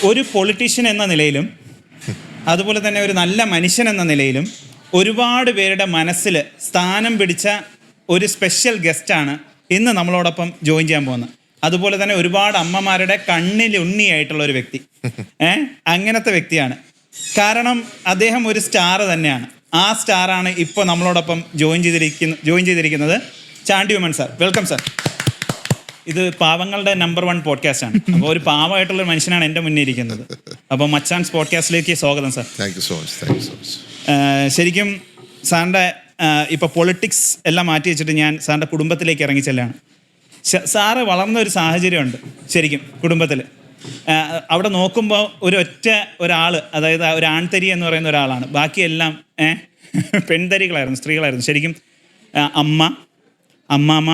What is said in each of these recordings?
ഒരു പൊളിറ്റീഷ്യൻ എന്ന നിലയിലും അതുപോലെ തന്നെ ഒരു നല്ല മനുഷ്യൻ എന്ന നിലയിലും ഒരുപാട് പേരുടെ മനസ്സിൽ സ്ഥാനം പിടിച്ച ഒരു സ്പെഷ്യൽ ഗസ്റ്റാണ് ഇന്ന് നമ്മളോടൊപ്പം ജോയിൻ ചെയ്യാൻ പോകുന്നത്. അതുപോലെ തന്നെ ഒരുപാട് അമ്മമാരുടെ കണ്ണിലുണ്ണിയായിട്ടുള്ള ഒരു വ്യക്തി, അങ്ങനത്തെ വ്യക്തിയാണ്. കാരണം അദ്ദേഹം ഒരു സ്റ്റാർ തന്നെയാണ്. ആ സ്റ്റാറാണ് ഇപ്പോൾ നമ്മളോടൊപ്പം ജോയിൻ ചെയ്തിരിക്കുന്നത് Chandy Oommen sir. Welcome sir. ഇത് പാവങ്ങളുടെ നമ്പർ 1 പോഡ്കാസ്റ്റാണ്. അപ്പോൾ ഒരു പാവമായിട്ടുള്ള മനുഷ്യനാണ് എൻ്റെ മുന്നേ ഇരിക്കുന്നത്. അപ്പോൾ മച്ചാൻസ് പോഡ്കാസ്റ്റിലേക്ക് സ്വാഗതം sir. Thank you so much. ശരിക്കും സാറിൻ്റെ ഇപ്പോൾ പൊളിറ്റിക്സ് എല്ലാം മാറ്റി വെച്ചിട്ട് ഞാൻ സാറിൻ്റെ കുടുംബത്തിലേക്ക് ഇറങ്ങിച്ചെല്ലാണ്. സാറ് വളർന്ന ഒരു സാഹചര്യമുണ്ട് ശരിക്കും കുടുംബത്തിൽ. അവിടെ നോക്കുമ്പോൾ ഒരാൾ, അതായത് ഒരു ആൺതരി എന്ന് പറയുന്ന ഒരാളാണ്. ബാക്കിയെല്ലാം പെൺതരികളായിരുന്നു, സ്ത്രീകളായിരുന്നു. ശരിക്കും അമ്മാമ്മ,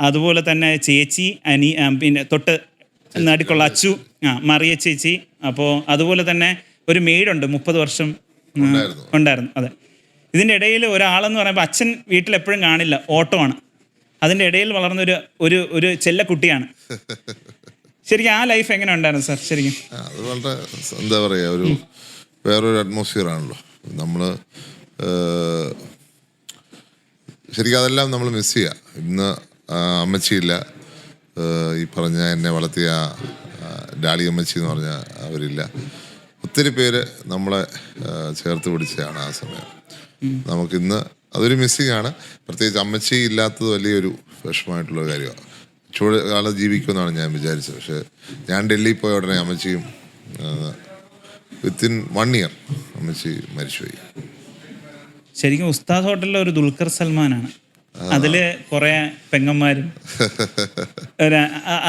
അതുപോലെ തന്നെ ചേച്ചി, പിന്നെ തൊട്ട് നടുക്കുള്ള അച്ചു, മറിയ ചേച്ചി. അപ്പോൾ അതുപോലെ തന്നെ ഒരു മെയ്ഡുണ്ട്, 30 വർഷം ഉണ്ടായിരുന്നു. അതെ. ഇതിൻ്റെ ഇടയിൽ ഒരാളെന്ന് പറയുമ്പോൾ അച്ഛൻ വീട്ടിൽ എപ്പോഴും കാണില്ല, ഓട്ടോ ആണ്. അതിൻ്റെ ഇടയിൽ വളർന്ന ഒരു ചെല്ലക്കുട്ടിയാണ്. ശരിക്കും ആ ലൈഫ് എങ്ങനെ ഉണ്ടായിരുന്നു സാർ? ശരിക്കും അത് വളരെ എന്താ പറയുക, വേറൊരു അറ്റ്മോസ്ഫിയർ ആണല്ലോ. നമ്മൾ ശരിക്കും അതെല്ലാം നമ്മൾ മിസ് ചെയ്യുക. ഇന്ന് അമ്മച്ചിയില്ല, ഈ പറഞ്ഞ എന്നെ വളർത്തിയ ഡാഡി അമ്മച്ചി എന്ന് പറഞ്ഞ അവരില്ല. ഒത്തിരി പേര് നമ്മളെ ചേർത്ത് പിടിച്ചതാണ് ആ സമയം. നമുക്കിന്ന് അതൊരു മിസ്സിങ് ആണ്. പ്രത്യേകിച്ച് അമ്മച്ചി ഇല്ലാത്തത് വലിയൊരു വിഷമമായിട്ടുള്ളൊരു കാര്യമാണ്. ചൂട് കാലം ജീവിക്കുമെന്നാണ് ഞാൻ വിചാരിച്ചത്. പക്ഷേ ഞാൻ ഡൽഹിയിൽ പോയ ഉടനെ അമ്മച്ചിയും വിത്തിൻ 1 ഇയർ അമ്മച്ചി മരിച്ചുപോയി. ശരിക്കും ഉസ്താദ് ഹോട്ടലിലെ ഒരു ദുൽഖർ സൽമാനാണ്. അതില് കുറെ പെങ്ങന്മാരും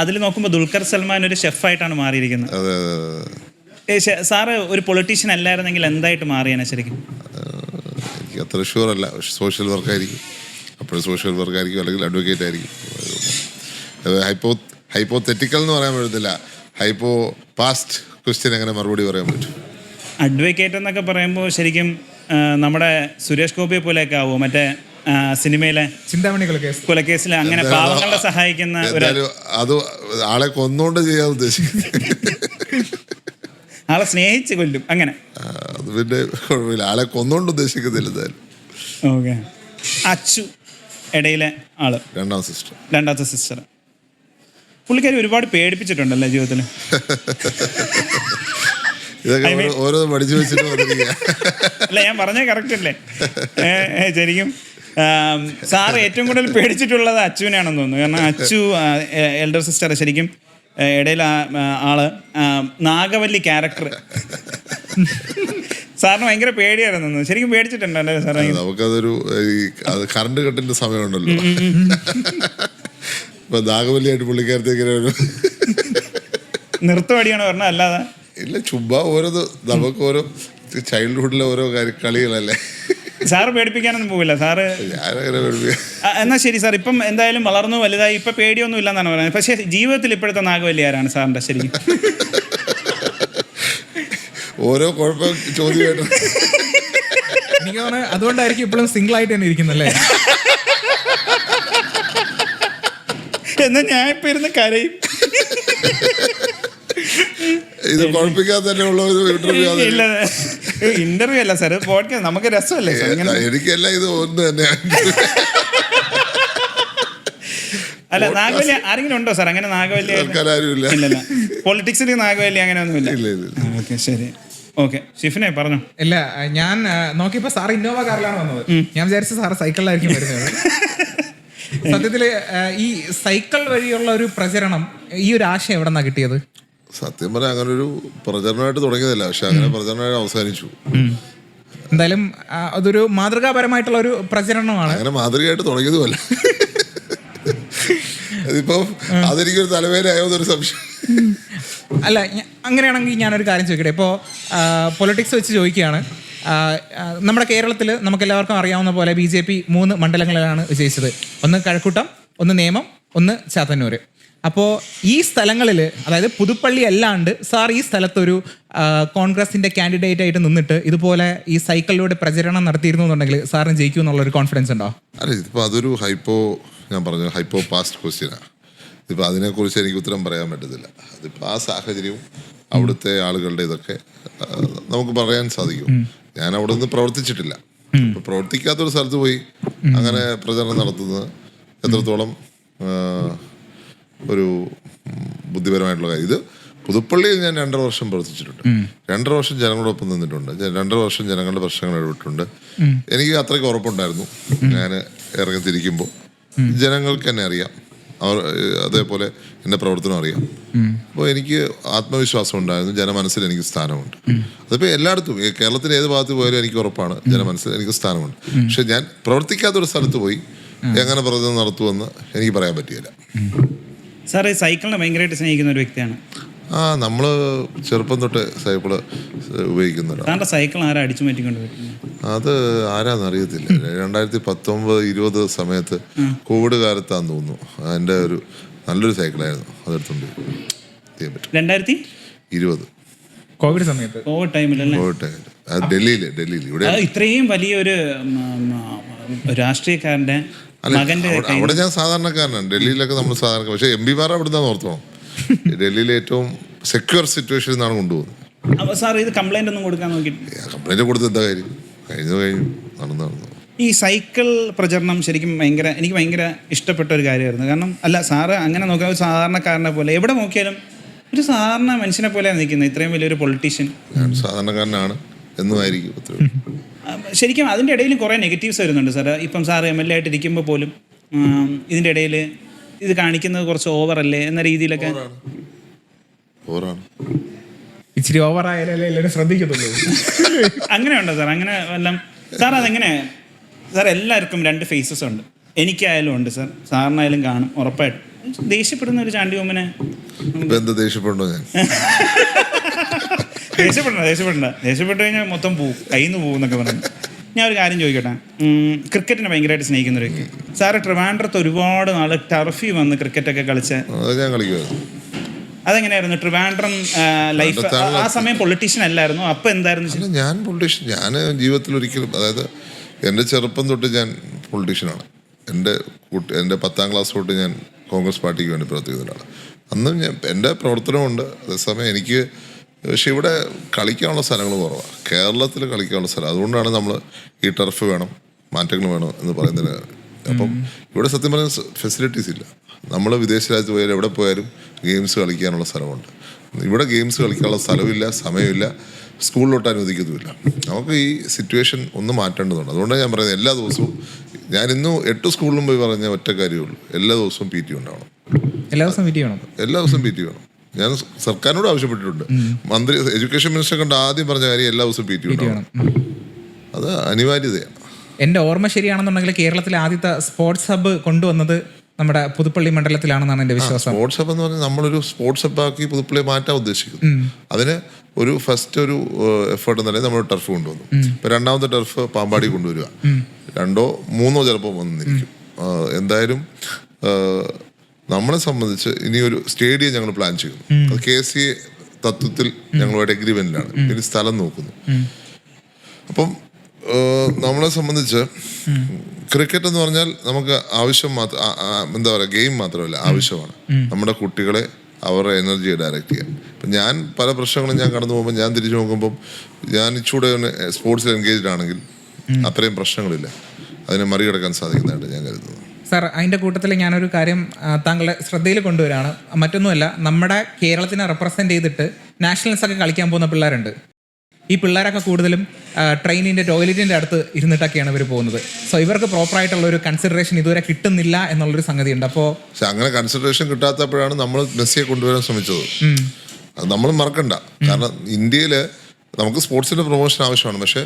അതിൽ നോക്കുമ്പോൾ ദുൽഖർ സൽമാൻ ഒരു ഷെഫായിട്ടാണ് മാറിയിരിക്കുന്നത്. സാറ് ഒരു പൊളിറ്റീഷ്യൻ അല്ലായിരുന്നെങ്കിൽ എന്തായിട്ട് മാറിയാണ് ശരിക്കും? എനിക്ക് അത്ര ഷുവർ അല്ല. സോഷ്യൽ വർക്കായിരിക്കും, അപ്പോഴും സോഷ്യൽ വർക്കായിരിക്കും, അല്ലെങ്കിൽ അഡ്വക്കേറ്റ് ആയിരിക്കും. ഹൈപ്പോതെറ്റിക്കൽ എന്ന് പറയാൻ പറ്റത്തില്ല. പാസ്റ്റ് ക്വസ്റ്റ്യൻ എങ്ങനെ മറുപടി പറയാൻ പറ്റും? അഡ്വക്കേറ്റ് എന്നൊക്കെ പറയുമ്പോൾ ശരിക്കും നമ്മുടെ സുരേഷ് ഗോപിയെ പോലെയൊക്കെ ആവുമോ? മറ്റേ സിനിമയിലെ ചിന്താമണി കൊലക്കേസിൽ അങ്ങനെ പാവങ്ങളെ സഹായിക്കുന്ന അത് ആളെ കൊന്നുകൊണ്ട് ചെയ്യാൻ ഉദ്ദേശിക്കുന്നത്, ആളെ സ്നേഹിച്ച് കൊല്ലും അങ്ങനെ. അത് പിന്നെ കുഴപ്പമില്ല, ആളെ കൊന്നുകൊണ്ട് ഉദ്ദേശിക്കുന്നില്ല എന്തായാലും. ഓക്കെ. അച്ചു ഇടയിലെ ആള്, രണ്ടാമത്തെ സിസ്റ്റർ. പുള്ളിക്കാരി ഒരുപാട് പേടിപ്പിച്ചിട്ടുണ്ടല്ലേ ജീവിതത്തിൽ? അല്ല, ഞാൻ പറഞ്ഞ കറക്റ്റ് അല്ലേ? ശരിക്കും സാറ് ഏറ്റവും കൂടുതൽ പേടിച്ചിട്ടുള്ളത് അച്ചുവിനാണെന്ന് തോന്നുന്നു. കാരണം അച്ചു എൽഡർ സിസ്റ്റർ, ശരിക്കും ഇടയിൽ ആള് നാഗവല്ലി ക്യാരക്ടർ സാറിന് ഭയങ്കര പേടിയായിരുന്നു. ശരിക്കും പേടിച്ചിട്ടുണ്ടല്ലേ സാർ? നമുക്കതൊരു കറണ്ട് കട്ടിന്റെ സമയമുണ്ടല്ലോ. ഇപ്പൊ നാഗവല്ലിയായിട്ട് പുള്ളിക്കാരത്തേക്ക് നൃത്തമടിയാണ് പറഞ്ഞത്, അല്ലാതെ ഇല്ല. ചുമ്മാ നമുക്ക് ഓരോ ചൈൽഡ്ഹുഡിലെ ഓരോ കളികളല്ലേ. സാറ് പേടിപ്പിക്കാനൊന്നും പോവില്ല സാറ്? എന്നാ ശരി സാർ, ഇപ്പം എന്തായാലും വളർന്നു വലുതായി, ഇപ്പൊ പേടിയൊന്നും ഇല്ലെന്നാണ് പറയുന്നത്. പക്ഷേ ജീവിതത്തിൽ ഇപ്പോഴത്തെ നാഗവല്ലി ആരാണ് സാറിന്റെ ശരിക്കും? ഓരോ കുഴപ്പം ചോദ്യമായിട്ട് എനിക്ക് തോന്നുന്നു അതുകൊണ്ടായിരിക്കും ഇപ്പോഴും സിംഗിൾ ആയിട്ട് തന്നെ ഇരിക്കുന്നല്ലേ. എന്നാ ഞാൻ ഇപ്പൊ ഇരുന്ന് കരയും. ഇത് കുഴപ്പിക്കാതെ തന്നെ ഉള്ള ഒരു ഇന്റർവ്യൂ അല്ല സാർ, പോഡ്കാസ്റ്റ്. നമുക്ക് രസമല്ലേ? എനിക്കല്ല, ഇത് ഒന്ന് തന്നെ. അല്ല, നാഗവല്ലി ആരെങ്കിലും ഉണ്ടോ സാർ അങ്ങനെ? നാഗവല്ലി ഇല്ലല്ല, പൊളിറ്റിക്സിൽ നാഗവല്ലി അങ്ങനെ ഒന്നുമില്ല. ഓക്കെ, ശരി. ഓക്കെ, ഷിഫിനെ പറഞ്ഞോ. ഇല്ല, ഞാൻ നോക്കിയപ്പോ സാർ ഇന്നോവ കാറിലാണ് വന്നത്. ഞാൻ വിചാരിച്ച സാറ് സൈക്കിളിലായിരിക്കും വരുന്നത്. സത്യത്തില് ഈ സൈക്കിൾ വഴിയുള്ള ഒരു പ്രചരണം, ഈ ഒരു ആശയം എവിടെ നിന്നാണ് കിട്ടിയത്? സത്യം പറഞ്ഞാൽ അങ്ങനെ ഒരു പ്രചരണമായിട്ട് തുടങ്ങിയതല്ല, പക്ഷെ അങ്ങനെ പ്രചരണമായിട്ട് അവസാനിച്ചു. എന്തായാലും അതൊരു മാതൃകാപരമായിട്ടുള്ള ഒരു പ്രചരണമാണ്. അങ്ങനെ മാതൃകയായിട്ട് തുടങ്ങിയതുമല്ല. അതിപ്പോ അതെനിക്കൊരു തലവേദനയായോന്നൊരു സംശയം. അല്ല, അങ്ങനെയാണെങ്കിൽ ഞാനൊരു കാര്യം ചോദിക്കട്ടെ. ഇപ്പോൾ പൊളിറ്റിക്സ് വെച്ച് ചോദിക്കുകയാണ്. നമ്മുടെ കേരളത്തിൽ നമുക്കെല്ലാവർക്കും അറിയാവുന്ന പോലെ BJP 3 മണ്ഡലങ്ങളിലാണ് വിജയിച്ചത്. ഒന്ന് കഴക്കൂട്ടം, ഒന്ന് നേമം, ഒന്ന് ചാത്തന്നൂർ. അപ്പോൾ ഈ സ്ഥലങ്ങളിൽ, അതായത് പുതുപ്പള്ളി അല്ലാണ്ട് സാർ ഈ സ്ഥലത്തൊരു കോൺഗ്രസിൻ്റെ കാൻഡിഡേറ്റ് ആയിട്ട് നിന്നിട്ട് ഇതുപോലെ ഈ സൈക്കിളിലൂടെ പ്രചരണം നടത്തിയിരുന്നു എന്നുണ്ടെങ്കിൽ സാറിന് ജയിക്കും എന്നുള്ളൊരു കോൺഫിഡൻസ് ഉണ്ടോ? അല്ല, ഇതിപ്പോൾ അതൊരു ഞാൻ പറഞ്ഞു പാസ്റ്റ് ക്വസ്റ്റ്യനാണ്. ഇതിപ്പോൾ അതിനെക്കുറിച്ച് എനിക്ക് ഉത്തരം പറയാൻ പറ്റത്തില്ല. അതിപ്പോൾ ആ സാഹചര്യവും അവിടുത്തെ ആളുകളുടെ ഇതൊക്കെ നമുക്ക് പറയാൻ സാധിക്കും. ഞാൻ അവിടെ നിന്ന് പ്രവർത്തിച്ചിട്ടില്ല. അപ്പോൾ പ്രവർത്തിക്കാത്തൊരു സ്ഥലത്ത് പോയി അങ്ങനെ പ്രചരണം നടത്തുന്നത് എത്രത്തോളം ഒരു ബുദ്ധിപരമായിട്ടുള്ള കാര്യം. ഇത് പുതുപ്പള്ളിയിൽ ഞാൻ 2.5 വർഷം പ്രവർത്തിച്ചിട്ടുണ്ട്. 2.5 വർഷം ജനങ്ങളോടൊപ്പം നിന്നിട്ടുണ്ട്. 2.5 വർഷം ജനങ്ങളുടെ പ്രശ്നങ്ങൾ ഇടപെട്ടിട്ടുണ്ട്. എനിക്ക് അത്രയ്ക്ക് ഉറപ്പുണ്ടായിരുന്നു ഞാൻ ഇറങ്ങി തിരിക്കുമ്പോൾ ജനങ്ങൾക്ക് എന്നെ അറിയാം, അവർ അതേപോലെ എൻ്റെ പ്രവർത്തനം അറിയാം. അപ്പോൾ എനിക്ക് ആത്മവിശ്വാസം ഉണ്ടായിരുന്നു, ജനമനസ്സിൽ എനിക്ക് സ്ഥാനമുണ്ട്. അതിപ്പോൾ എല്ലായിടത്തും കേരളത്തിൻ്റെ ഏത് ഭാഗത്ത് പോയാലും എനിക്ക് ഉറപ്പാണ് ജനമനസ്സിൽ എനിക്ക് സ്ഥാനമുണ്ട്. പക്ഷെ ഞാൻ പ്രവർത്തിക്കാത്തൊരു സ്ഥലത്ത് പോയി എങ്ങനെ പ്രവർത്തനം നടത്തുമെന്ന് എനിക്ക് പറയാൻ പറ്റിയില്ല. സാർ ഈ സൈക്കിളിനെ ഭയങ്കരമായിട്ട് സ്നേഹിക്കുന്ന ഒരു വ്യക്തിയാണ്. നമ്മൾ ചെറുപ്പം തൊട്ട് സൈക്കിള് ഉപയോഗിക്കുന്നവരാണ്. സാറിൻ്റെ സൈക്കിൾ ആരാ അടിച്ചു മാറ്റിക്കൊണ്ട് വരുന്നത്? അത് ആരാന്ന് അറിയത്തില്ല. 2019-20 സമയത്ത് കോവിഡ് കാലത്താന്ന് തോന്നുന്നു. എൻ്റെ ഒരു നല്ലൊരു സൈക്കിളായിരുന്നു, അതെടുത്തുകൊണ്ട് ചെയ്യാൻ പറ്റും. 2020 കോവിഡ് സമയത്ത്, കോവിഡ് ടൈമിലല്ലേ? കോവിഡ് ടൈമിൽ അത് ഡൽഹിയിൽ ഇവിടെ ഇത്രയും വലിയൊരു രാഷ്ട്രീയക്കാരൻ്റെ മകന്റെ അവിടെ ഞാൻ സാധാരണക്കാരനാണ്. ഡൽഹിയിലൊക്കെ നമ്മൾ സാധാരണ, പക്ഷേ MP മാർ അവിടുന്ന് ഓർത്തോണം. ഡൽഹിയിലെ ഏറ്റവും സെക്യൂർ സിറ്റുവേഷൻ എന്നാണ് കൊണ്ടുപോകുന്നത്. സാർ ഇത് കംപ്ലൈന്റ് ഒന്നും കൊടുക്കാൻ നോക്കിയിട്ടില്ല? കംപ്ലൈന്റ് കൊടുത്ത് എന്താ കാര്യം? കഴിഞ്ഞു നടന്നു. ഈ സൈക്കിൾ പ്രചരണം ശരിക്കും എനിക്ക് ഭയങ്കര ഇഷ്ടപ്പെട്ട ഒരു കാര്യമായിരുന്നു. കാരണം അല്ല സാറ് അങ്ങനെ നോക്കാൻ ഒരു സാധാരണക്കാരനെ പോലെ എവിടെ നോക്കിയാലും ഒരു സാധാരണ മനുഷ്യനെ പോലെയാണ് നിൽക്കുന്നത്. ഇത്രയും വലിയൊരു പൊളിറ്റീഷ്യൻ. ഞാൻ സാധാരണക്കാരനാണ് എന്നുമായിരിക്കും. ശരിക്കും അതിൻ്റെ ഇടയിൽ കുറേ നെഗറ്റീവ്സ് വരുന്നുണ്ട് സാർ. ഇപ്പം സാർ MLA ആയിട്ട് ഇരിക്കുമ്പോൾ പോലും ഇതിൻ്റെ ഇടയിൽ ഇത് കാണിക്കുന്നത് കുറച്ച് ഓവറല്ലേ എന്ന രീതിയിലൊക്കെ. ഇച്ചിരി ഓവറായാലേ എല്ലാവരും ശ്രദ്ധിക്കത്തുള്ളൂ. അങ്ങനെയുണ്ടോ സാർ? അങ്ങനെ വല്ലതും സാർ? അതെങ്ങനെ സാർ? എല്ലാവർക്കും 2 ഫേസസ് ഉണ്ട്. എനിക്കായാലും ഉണ്ട് സാർ, സാറിനായാലും കാണും ഉറപ്പായിട്ടും. ദേഷ്യപ്പെടുന്ന ഒരു ചാണ്ടി ഉമ്മനെ ദേഷ്യപ്പെടണോ? ഞാൻ ദേഷ്യപ്പെട്ടു കഴിഞ്ഞാൽ മൊത്തം പോവും, കയ്യിൽ നിന്ന് പോകും എന്നൊക്കെ പറഞ്ഞു. ഞാൻ ഒരു കാര്യം ചോദിക്കട്ടെ. ക്രിക്കറ്റിനെ ഭയങ്കരമായിട്ട് സ്നേഹിക്കുന്ന ഒരു വ്യക്തി സാറ്. ട്രിവാൻഡ്രത്ത് ഒരുപാട് നാൾ ടർഫിൽ വന്ന് ക്രിക്കറ്റൊക്കെ കളിച്ച് ഞാൻ കളിക്കുമായിരുന്നു. അതെങ്ങനെയായിരുന്നു ട്രിവാൻഡ്രം ലൈഫ്? ആ സമയം പൊളിറ്റീഷ്യൻ അല്ലായിരുന്നു, അപ്പം എന്തായിരുന്നു? ഞാൻ പൊളിറ്റീഷ്യൻ. ഞാൻ ജീവിതത്തിൽ ഒരിക്കലും, അതായത് എൻ്റെ ചെറുപ്പം തൊട്ട് ഞാൻ പൊളിറ്റീഷ്യനാണ്. എൻ്റെ 10ാം ക്ലാസ് തൊട്ട് ഞാൻ കോൺഗ്രസ് പാർട്ടിക്ക് വേണ്ടി പ്രവർത്തിക്കുന്നതാണ്. അന്നും എൻ്റെ പ്രവർത്തനമുണ്ട്. അതേസമയം എനിക്ക് പക്ഷെ ഇവിടെ കളിക്കാനുള്ള സ്ഥലങ്ങൾ കുറവാണ്. കേരളത്തിൽ കളിക്കാനുള്ള സ്ഥലം, അതുകൊണ്ടാണ് നമ്മൾ ഈ ടർഫ് വേണം, മാറ്റങ്ങൾ വേണം എന്ന് പറയുന്നത്. അപ്പം ഇവിടെ സത്യം പറഞ്ഞാൽ ഫെസിലിറ്റീസ് ഇല്ല. നമ്മൾ വിദേശ രാജ്യത്ത് പോയാലും എവിടെ പോയാലും ഗെയിംസ് കളിക്കാനുള്ള സ്ഥലമുണ്ട്. ഇവിടെ ഗെയിംസ് കളിക്കാനുള്ള സ്ഥലമില്ല, സമയമില്ല, സ്കൂളിലോട്ട് അനുവദിക്കുന്നുമില്ല. നമുക്ക് ഈ സിറ്റുവേഷൻ ഒന്ന് മാറ്റേണ്ടതുണ്ട്. അതുകൊണ്ടാണ് ഞാൻ പറയുന്നത് എല്ലാ ദിവസവും, ഞാൻ ഇന്നും 8 സ്കൂളിലും പോയി പറഞ്ഞ ഒറ്റ കാര്യമുള്ളൂ, എല്ലാ ദിവസവും PT ഉണ്ടാവണം. എല്ലാ ദിവസവും PT വേണം. ഞാൻ സർക്കാരിനോട് ആവശ്യപ്പെട്ടിട്ടുണ്ട്. മന്ത്രി, എഡ്യൂക്കേഷൻ മിനിസ്റ്റർ കണ്ട് ആദ്യം പറഞ്ഞ കാര്യം എല്ലാ ദിവസവും PT ഉണ്ടാവണം. അത് അനിവാര്യതയാണ്. എൻ്റെ ഓർമ്മ ശരിയാണെന്നുണ്ടെങ്കിൽ കേരളത്തിലെ ആദ്യത്തെ സ്പോർട്സ് ഹബ്ബ് കൊണ്ടുവന്നത് നമ്മുടെ പുതുപ്പള്ളി മണ്ഡലത്തിലാണെന്നാണ് എൻ്റെ വിശ്വാസം. സ്പോർട്സ് ഹബ്ബ് എന്ന് പറഞ്ഞാൽ നമ്മളൊരു സ്പോർട്സ് ഹബ്ബാക്കി പുതുപ്പള്ളിയെ മാറ്റാൻ ഉദ്ദേശിക്കുന്നു. അതിന് ഒരു ഫസ്റ്റ് ഒരു എഫേർട്ട് എന്ന് പറയുന്നത് നമ്മൾ ടർഫ് കൊണ്ടുവന്നു. ഇപ്പം 2ാമത്തെ ടർഫ് പാമ്പാടി കൊണ്ടുവരിക. 2ഓ 3ഓ ചിലപ്പോൾ വന്നിരിക്കും. എന്തായാലും നമ്മളെ സംബന്ധിച്ച് ഇനിയൊരു സ്റ്റേഡിയം ഞങ്ങൾ പ്ലാൻ ചെയ്യുന്നു. അത് KCA തത്വത്തിൽ ഞങ്ങളുമായിട്ട് എഗ്രിമെന്റിലാണ്. പിന്നെ സ്ഥലം നോക്കുന്നു. അപ്പം നമ്മളെ സംബന്ധിച്ച് ക്രിക്കറ്റ് എന്ന് പറഞ്ഞാൽ നമുക്ക് ആവശ്യം മാത്രം, എന്താ പറയുക, ഗെയിം മാത്രമല്ല, ആവശ്യമാണ്. നമ്മുടെ കുട്ടികളെ അവരുടെ എനർജിയെ ഡയറക്റ്റ് ചെയ്യാൻ. ഇപ്പം ഞാൻ പല പ്രശ്നങ്ങളും ഞാൻ കടന്നു പോകുമ്പോൾ ഞാൻ തിരിച്ചു നോക്കുമ്പം ഞാൻ ഇച്ചൂടെ സ്പോർട്സിൽ എൻഗേജ്ഡ് ആണെങ്കിൽ അത്രയും പ്രശ്നങ്ങളില്ല, അതിനെ മറികടക്കാൻ സാധിക്കുന്നതായിട്ട് ഞാൻ കരുതുന്നു. സാർ, അതിൻ്റെ കൂട്ടത്തിൽ ഞാനൊരു കാര്യം താങ്കളുടെ ശ്രദ്ധയിൽ കൊണ്ടുവരാണ്. മറ്റൊന്നുമല്ല, നമ്മുടെ കേരളത്തിനെ റെപ്രസെൻ്റ് ചെയ്തിട്ട് നാഷണൽസൊക്കെ കളിക്കാൻ പോകുന്ന പിള്ളേരുണ്ട്. ഈ പിള്ളേരൊക്കെ കൂടുതലും ട്രെയിനിൻ്റെ ടോയ്ലറ്റിൻ്റെ അടുത്ത് ഇരുന്നിട്ടൊക്കെയാണ് ഇവർ പോകുന്നത്. സോ ഇവർക്ക് പ്രോപ്പറായിട്ടുള്ള ഒരു കൺസിഡറേഷൻ ഇതുവരെ കിട്ടുന്നില്ല എന്നുള്ളൊരു സംഗതി ഉണ്ട്. അപ്പോൾ അങ്ങനെ കൺസിഡറേഷൻ കിട്ടാത്തപ്പോഴാണ് നമ്മൾ മെസ്സിയെ കൊണ്ടുവരാൻ ശ്രമിച്ചത്. അത് നമ്മൾ മറക്കണ്ട. കാരണം ഇന്ത്യയിൽ നമുക്ക് സ്പോർട്സിന്റെ പ്രൊമോഷൻ ആവശ്യമാണ്. പക്ഷെ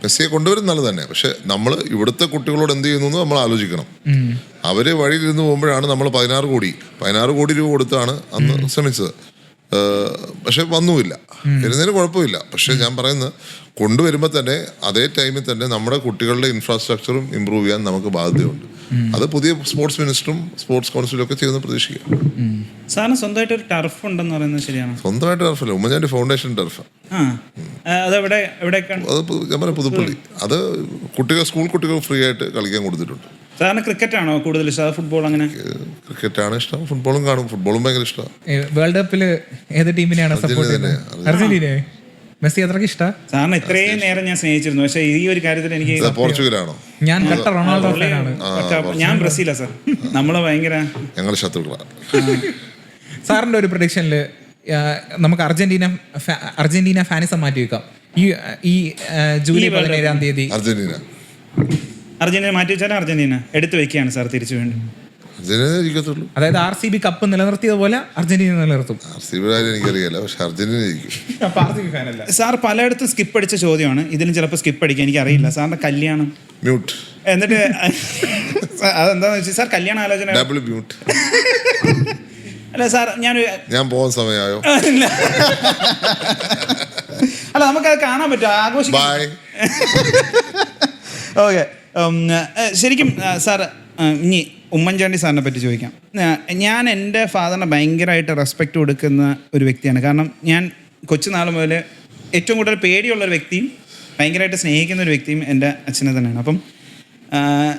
മെസ്സിയെ കൊണ്ടുവരും നല്ലത് തന്നെ. പക്ഷെ നമ്മൾ ഇവിടുത്തെ കുട്ടികളോട് എന്ത് ചെയ്യുന്നു എന്ന് നമ്മൾ ആലോചിക്കണം. അവര് വഴിയിലിരുന്ന് പോകുമ്പോഴാണ് നമ്മൾ 16 കോടി രൂപ കൊടുത്താണ് അന്ന് ശ്രമിച്ചത്. പക്ഷെ വന്നുമില്ല. വരുന്നതിന് കുഴപ്പമില്ല. പക്ഷെ ഞാൻ പറയുന്നത്, കൊണ്ടുവരുമ്പോൾ തന്നെ അതേ ടൈമിൽ തന്നെ നമ്മുടെ കുട്ടികളുടെ ഇൻഫ്രാസ്ട്രക്ചറും ഇമ്പ്രൂവ് ചെയ്യാൻ നമുക്ക് ബാധ്യതയുണ്ട്. അത് പുതിയ സ്പോർട്സ് മിനിസ്റ്ററും സ്പോർട്സ് കൗൺസിലും ഒക്കെ ചെയ്യുന്ന പ്രതീക്ഷിക്കാം. സാറിന് സ്വന്തമായിട്ട് ഒരു ടർഫ് ഉണ്ടെന്ന് പറയുന്നത് ശരിയാണ്? സ്വന്തമായിട്ട് ടർഫല്ല, ഉമ്മൻചാണ്ടി ഫൗണ്ടേഷൻ ടർഫ്. അത് ഞാൻ പറയാം പുതുപ്പള്ളി. അത് കുട്ടികൾ, സ്കൂൾ കുട്ടികൾ ഫ്രീ ആയിട്ട് കളിക്കാൻ കൊടുത്തിട്ടുണ്ട്. സാറിന് ക്രിക്കറ്റ് ആണോ കൂടുതൽ ഇഷ്ടം, ഫുട്ബോൾ അങ്ങനെ? ക്രിക്കറ്റാണ് ഇഷ്ടം, ഫുട്ബോളും കാണും, ഫുട്ബോളും ഭയങ്കര ഇഷ്ടമാണ്. വേൾഡ് കപ്പിൽ ഏത് ടീമിനെയാണ് സപ്പോർട്ട് ചെയ്യുന്നത്? അർജന്റീനയെ? മെസ്സി അത്രയ്ക്ക് ഇഷ്ടം? സാറിന് ഇത്രയും നേരം ഞാൻ സ്നേഹിച്ചിരുന്നു, പക്ഷേ ഈ ഒരു കാര്യത്തിൽ എനിക്ക് പോർച്ചുഗലാണോ? ഞാൻ കട്ട റൊണാൾഡോ ഫാനാണ്. ഞാൻ ബ്രസീലാ സാർ. നമ്മള് ഭയങ്കര ഞങ്ങൾ ശത്രുക്കളാണ്. സാറിന്റെ ഒരു പ്രൊഡിക്ഷനിൽ നമുക്ക് അർജന്റീന ഫാനിസം മാറ്റി വെക്കാം. ഈ ജൂലൈ 17-ാം തീയതി അർജന്റീന മാറ്റി വെച്ചാലും അർജന്റീന എടുത്തു വെക്കുകയാണ് സാർ തിരിച്ചു വേണ്ടി. ജയിക്കത്തുള്ളൂ. അതായത് RCB കപ്പ് നിലനിർത്തിയതുപോലെ അർജന്റീന നിലനിർത്തും. RCB എനിക്കറിയില്ല, പക്ഷെ അർജന്റീന ജയിക്കും. സാർ പലയിടത്തും സ്കിപ്പ് അടിച്ച ചോദ്യമാണ്, ഇതിലും ചിലപ്പോൾ സ്കിപ്പ് അടിക്കാൻ എനിക്ക് അറിയില്ല. സാറിന്റെ കല്യാണം മ്യൂട്ട്. എന്നിട്ട് അതെന്താന്ന് വെച്ചാൽ സാർ കല്യാണ ആലോചന ഡബിൾ മ്യൂട്ട്. അല്ല സാർ ഞാൻ പോകാൻ സമയമായോ? അല്ല നമുക്കത് കാണാൻ പറ്റും, ആഘോഷിക്കാം. ബൈ. ഓക്കെ. ശരിക്കും സാർ ഇനി ഉമ്മൻചാണ്ടി സാറിനെ പറ്റി ചോദിക്കാം. ഞാൻ എൻ്റെ ഫാദറിനെ ഭയങ്കരമായിട്ട് റെസ്പെക്റ്റ് കൊടുക്കുന്ന ഒരു വ്യക്തിയാണ്. കാരണം ഞാൻ കൊച്ചുനാൾ മുതൽ ഏറ്റവും കൂടുതൽ പേടിയുള്ളൊരു വ്യക്തിയും ഭയങ്കരമായിട്ട് സ്നേഹിക്കുന്ന ഒരു വ്യക്തിയും എൻ്റെ അച്ഛനെ തന്നെയാണ്. അപ്പം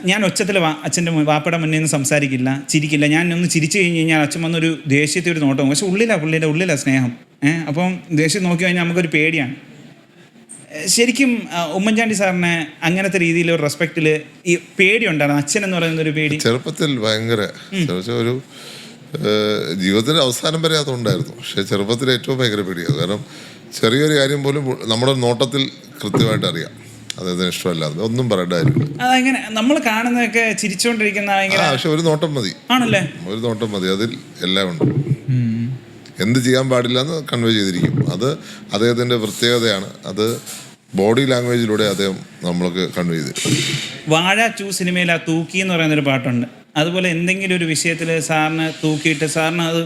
ഞാൻ ഒച്ചത്തിൽ അച്ഛൻ്റെ വാപ്പയുടെ മുന്നിൽ നിന്ന് സംസാരിക്കില്ല, ചിരിക്കില്ല. ഞാൻ ഒന്ന് ചിരിച്ചു കഴിഞ്ഞ് കഴിഞ്ഞാൽ അച്ഛൻ വന്നൊരു ദേഷ്യത്തെ ഒരു നോട്ടം, പക്ഷെ ഉള്ളിലാണ് സ്നേഹം. അപ്പം ദേഷ്യം നോക്കി കഴിഞ്ഞാൽ നമുക്കൊരു പേടിയാണ്. ശരിക്കും ഉമ്മൻചാണ്ടി സാറിനെ അങ്ങനത്തെ രീതിയിൽ ഒരു റെസ്പെക്റ്റിൽ ഈ പേടി ഉണ്ടായിരുന്നു, അച്ഛൻ എന്ന് പറയുന്ന ഒരു പേടി? ചെറുപ്പത്തിൽ ഭയങ്കര ഒരു ജീവിതത്തിന്റെ അവസാനം വരെ അതുണ്ടായിരുന്നു. പക്ഷെ ചെറുപ്പത്തിൽ ഏറ്റവും ഭയങ്കര പേടിയാണ്. കാരണം ചെറിയൊരു കാര്യം പോലും നമ്മുടെ നോട്ടത്തിൽ കൃത്യമായിട്ട് അറിയാം അദ്ദേഹത്തിന് ഇഷ്ടമല്ലാതെ ഒന്നും പറയണ്ടായിരുന്നു. അതങ്ങനെ നമ്മൾ കാണുന്നതൊക്കെ ചിരിച്ചുകൊണ്ടിരിക്കുന്ന പക്ഷെ ഒരു നോട്ടം മതി. ആണല്ലേ? ഒരു നോട്ടം മതി, അതിൽ എല്ലാം ഉണ്ട്. എന്ത് ചെയ്യാൻ പാടില്ല എന്ന് കൺവേ ചെയ്തിരിക്കും. അത് അദ്ദേഹത്തിൻ്റെ പ്രത്യേകതയാണ്. അത് ബോഡി ലാംഗ്വേജിലൂടെ അദ്ദേഹം നമ്മൾക്ക് കൺവേ ചെയ്തിരിക്കും. വാഴ 2 സിനിമയിൽ ആ തൂക്കി എന്ന് പറയുന്നൊരു പാട്ടുണ്ട്. അതുപോലെ എന്തെങ്കിലും ഒരു വിഷയത്തിൽ സാറിന് തൂക്കിയിട്ട് സാറിന് അത്